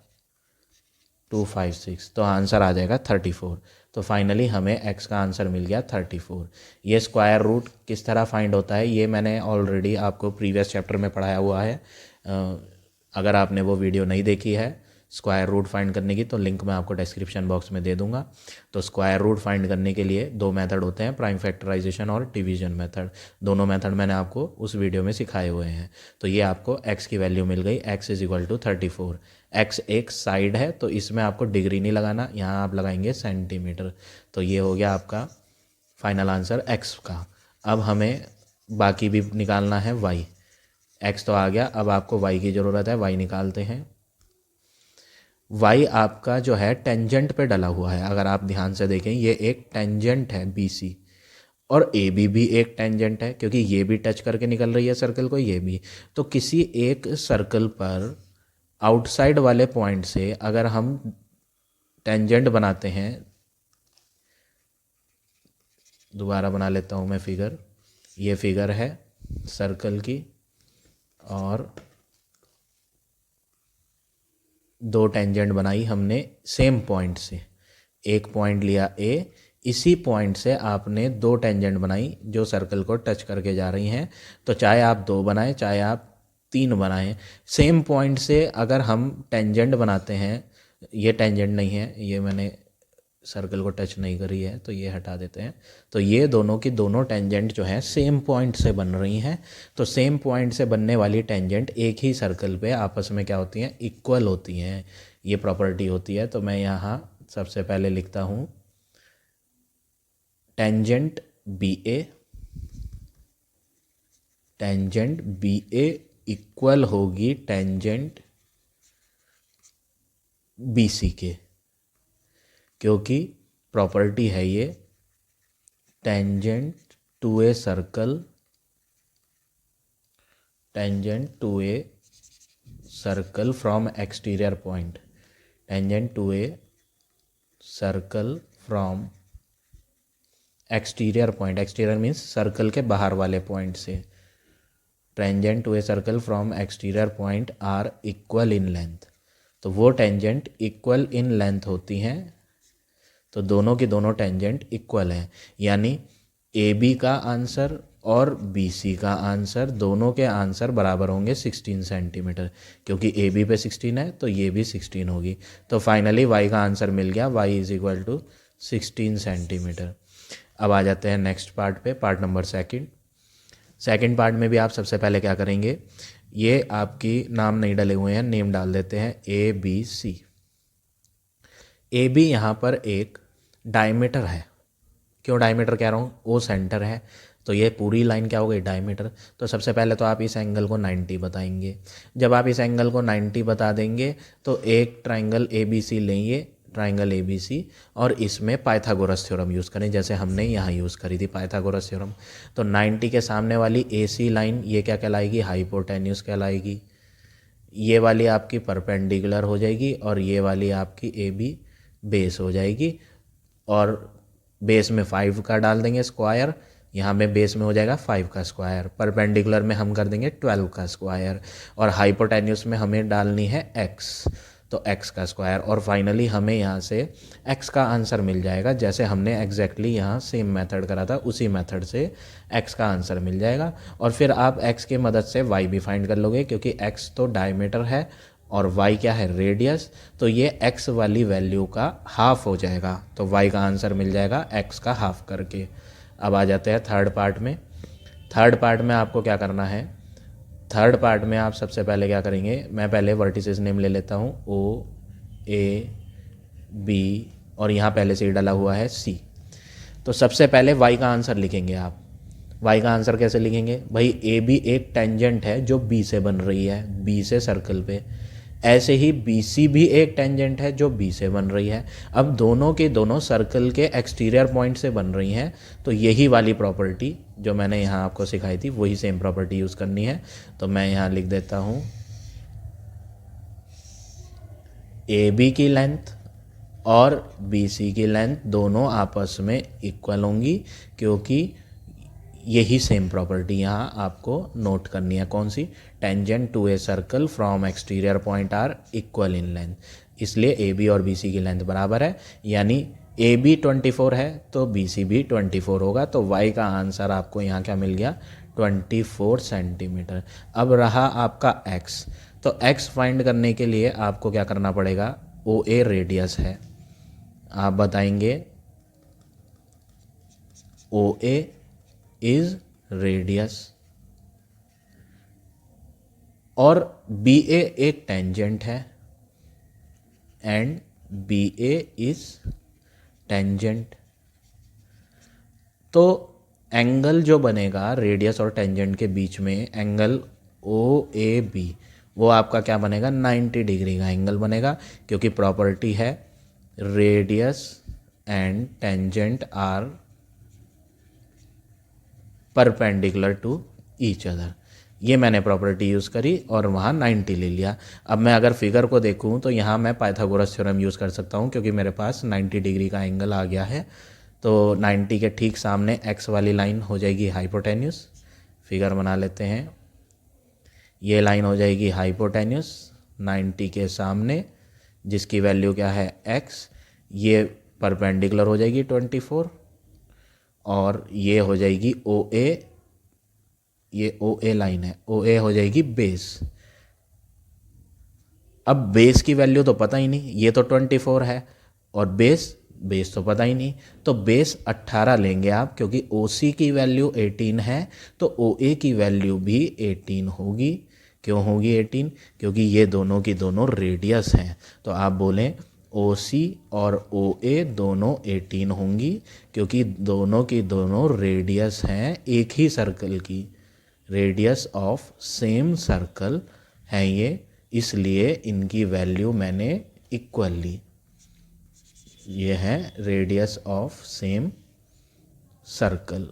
256, तो आंसर आ जाएगा 34। तो फाइनली हमें x का आंसर मिल गया 34। ये स्क्वायर रूट किस तरह फाइंड होता है ये मैंने ऑलरेडी आपको प्रीवियस चैप्टर में पढ़ाया हुआ है। अगर आपने वो वीडियो नहीं देखी है स्क्वायर रूट फाइंड करने की, तो लिंक मैं आपको डिस्क्रिप्शन बॉक्स में दे दूंगा। तो स्क्वायर रूट फाइंड करने के लिए दो मेथड होते हैं, प्राइम फैक्टराइजेशन और डिवीजन मेथड। दोनों मेथड मैंने आपको उस वीडियो में सिखाए हुए हैं। तो ये आपको x की वैल्यू मिल गई, x is equal to 34। x एक साइड है तो इसमें आपको डिग्री नहीं लगाना, यहाँ आप लगाएंगे सेंटीमीटर। तो ये हो गया आपका फाइनल आंसर x का। अब हमें बाकी भी निकालना है y। x तो आ गया, अब आपको y की ज़रूरत है, y निकालते हैं। y आपका जो है टेंजेंट पे डला हुआ है, अगर आप ध्यान से देखें ये एक टेंजेंट है BC, और AB भी एक टेंजेंट है क्योंकि ये भी टच करके निकल रही है सर्कल को, ये भी। तो किसी एक सर्कल पर आउटसाइड वाले पॉइंट से अगर हम टेंजेंट बनाते हैं, दोबारा बना लेता हूँ मैं फिगर, ये फिगर है सर्कल की, और दो टेंजेंट बनाई हमने सेम पॉइंट से, एक पॉइंट लिया A, इसी पॉइंट से आपने दो टेंजेंट बनाई जो सर्कल को टच करके जा रही हैं। तो चाहे आप 2 बनाएं चाहे आप 3 बनाएं, सेम पॉइंट से अगर हम टेंजेंट बनाते हैं, ये टेंजेंट नहीं है, ये मैंने सर्कल को टच नहीं करी है तो ये हटा देते हैं। तो ये दोनों की दोनों टेंजेंट जो है सेम पॉइंट से बन रही हैं। तो सेम पॉइंट से बनने वाली टेंजेंट एक ही सर्कल पे आपस में क्या होती हैं? इक्वल होती हैं, ये प्रॉपर्टी होती है। तो मैं यहाँ सबसे पहले लिखता हूँ टेंजेंट बी ए इक्वल होगी टेंजेंट BC के, क्योंकि प्रॉपर्टी है ये tangent to a circle from exterior point, tangent to a circle from exterior point, exterior means circle के बाहर वाले पॉइंट से, tangent to a circle from exterior point are equal in length. तो वो टेंजेंट इक्वल इन लेंथ होती हैं, तो दोनों की दोनों टेंजेंट इक्वल हैं, यानी AB का आंसर और BC का आंसर, दोनों के आंसर बराबर होंगे 16 सेंटीमीटर, क्योंकि AB पे 16 है तो ये भी 16 होगी। तो फाइनली y का आंसर मिल गया, y is equal to 16 centimetre. अब आ जाते हैं नेक्स्ट पार्ट पे, पार्ट नंबर सेकंड पार्ट में भी आप सबसे पहले क्या करेंगे, ये आपकी नाम नहीं डले हुए हैं, नेम डाल देते हैं ABC। AB यहाँ पर एक डायमीटर है, क्यों डायमीटर कह रहा हूँ, O सेंटर है, तो ये पूरी लाइन क्या हो गई? डायमीटर। तो सबसे पहले तो आप इस एंगल को 90 बताएंगे। जब आप इस एंगल को 90 बता देंगे तो एक ट्राइंगल ABC लेंगे, ट्राइंगल ABC, और इसमें पाइथागोरस थ्योरम यूज़ करें, जैसे हमने यहाँ यूज़ करी थी पाइथागोरस थ्योरम। तो 90 के सामने वाली AC लाइन ये क्या कहलाएगी? हाइपोटेन्यूस कहलाएगी। ये वाली आपकी परपेंडिकुलर हो जाएगी और ये वाली आपकी ए बी बेस हो जाएगी, और बेस में 5 का डाल देंगे स्क्वायर, यहाँ में बेस में हो जाएगा 5 का स्क्वायर, परपेंडिकुलर में हम कर देंगे 12 का स्क्वायर, और हाइपोटेन्यूस में हमें डालनी है x, तो x का स्क्वायर, और फाइनली हमें यहाँ से x का आंसर मिल जाएगा। जैसे हमने एग्जैक्टली यहाँ सेम मेथड करा था उसी मेथड से x का आंसर मिल जाएगा। और फिर आप x की मदद से y भी फाइंड कर लोगे, क्योंकि x तो डायमीटर है और y क्या है, रेडियस, तो ये x वाली वैल्यू का हाफ हो जाएगा, तो y का आंसर मिल जाएगा x का हाफ करके। अब आ जाते हैं थर्ड पार्ट में। थर्ड पार्ट में आपको क्या करना है, थर्ड पार्ट में आप सबसे पहले क्या करेंगे, मैं पहले वर्टिसेस नेम ले लेता हूँ, ओ ए बी, और यहाँ पहले से ही डाला हुआ है सी। तो सबसे पहले y का आंसर लिखेंगे आप। y का आंसर कैसे लिखेंगे भाई, ए बी एक टेंजेंट है जो b से बन रही है, b से सर्कल पे, ऐसे ही बी सी भी एक टेंजेंट है जो बी से बन रही है। अब दोनों के दोनों सर्कल के एक्सटीरियर पॉइंट से बन रही हैं, तो यही वाली प्रॉपर्टी जो मैंने यहाँ आपको सिखाई थी वही सेम प्रॉपर्टी यूज़ करनी है। तो मैं यहाँ लिख देता हूँ ए बी की लेंथ और बी सी की लेंथ दोनों आपस में इक्वल होंगी, क्योंकि यही सेम प्रॉपर्टी यहाँ आपको नोट करनी है। कौन सी, tangent to a circle from exterior point are equal in length, इसलिए ए बी और बी सी की लेंथ बराबर है, यानी ए बी 24 है तो बी सी भी 24 होगा। तो वाई का आंसर आपको यहाँ क्या मिल गया, 24 सेंटीमीटर। अब रहा आपका एक्स, तो एक्स फाइंड करने के लिए आपको क्या करना पड़ेगा, ओ ए रेडियस है, आप बताएंगे ओ ए इज रेडियस, और बी ए एक टेंजेंट है and B A is tangent. तो एंगल जो बनेगा रेडियस और टेंजेंट के बीच में, एंगल ओ ए बी, वो आपका क्या बनेगा, 90 डिग्री का एंगल बनेगा, क्योंकि प्रॉपर्टी है radius and tangent are perpendicular to each other. ये मैंने प्रॉपर्टी यूज़ करी और वहाँ 90 ले लिया। अब मैं अगर फिगर को देखूँ तो यहाँ मैं पाइथागोरस थ्योरम यूज़ कर सकता हूँ, क्योंकि मेरे पास 90 डिग्री का एंगल आ गया है। तो 90 के ठीक सामने x वाली लाइन हो जाएगी हाइपोटेन्यूस, फिगर बना लेते हैं, ये लाइन हो जाएगी हाइपोटेन्यूस 90 के सामने, जिसकी वैल्यू क्या है x, ये परपेंडिकुलर हो जाएगी 24, और ये हो जाएगी ओ ए, ये ओ ए लाइन है, ओ ए हो जाएगी बेस। अब बेस की वैल्यू तो पता ही नहीं, ये तो 24 है, और बेस तो पता ही नहीं, तो बेस 18 लेंगे आप, क्योंकि ओ सी की वैल्यू 18 है, तो ओ ए की वैल्यू भी 18 होगी। क्यों होगी 18, क्योंकि ये दोनों की दोनों रेडियस हैं। तो आप बोलें ओ सी और ओ ए दोनों 18 होंगी, क्योंकि दोनों की दोनों रेडियस हैं एक ही सर्कल की, रेडियस ऑफ सेम सर्कल हैं ये, इसलिए इनकी वैल्यू मैंने इक्वल ली। ये है रेडियस ऑफ सेम सर्कल,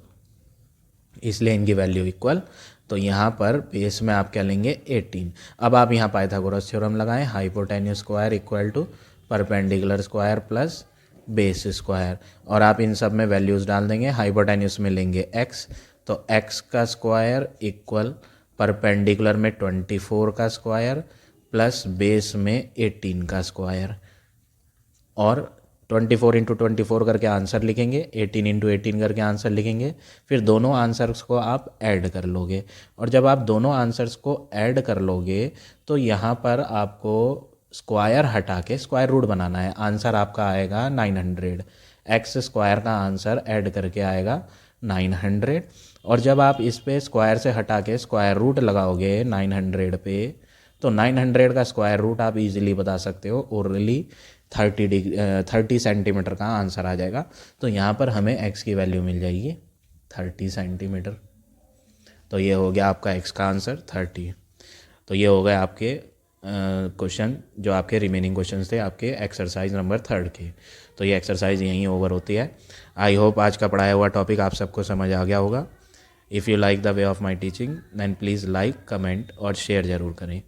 इसलिए इनकी वैल्यू इक्वल। तो यहाँ पर बेस में आप क्या लेंगे 18। अब आप यहाँ पाइथागोरस थ्योरम लगाएं, hypotenuse square equal to perpendicular square plus base square, और आप इन सब में वैल्यूज़ डाल देंगे। हाइपोटेन्यूस में लेंगे x, तो x का स्क्वायर इक्वल परपेंडिकुलर में 24 का स्क्वायर प्लस बेस में 18 का स्क्वायर, और 24 इंटू 24 करके आंसर लिखेंगे, 18 इंटू 18 करके आंसर लिखेंगे, फिर दोनों आंसर्स को आप ऐड कर लोगे। और जब आप दोनों आंसर्स को ऐड कर लोगे तो यहाँ पर आपको स्क्वायर हटा के स्क्वायर रूट बनाना है। आंसर आपका आएगा 900, एक्स स्क्वायर का आंसर ऐड करके आएगा 900। और जब आप इस पे स्क्वायर से हटा के स्क्वायर रूट लगाओगे 900 पे, तो 900 का स्क्वायर रूट आप इजीली बता सकते हो, ओरली 30 सेंटीमीटर का आंसर आ जाएगा। तो यहाँ पर हमें x की वैल्यू मिल जाएगी 30 सेंटीमीटर। तो ये हो गया आपका x का आंसर 30। तो ये हो गए आपके क्वेश्चन, जो आपके रिमेनिंग क्वेश्चन थे आपके एक्सरसाइज नंबर 3 के। तो ये एक्सरसाइज यहीं ओवर होती है। आई होप आज का पढ़ाया हुआ टॉपिक आप सबको समझ आ गया होगा। If you like the way of my teaching then please like, comment और शेयर ज़रूर करें।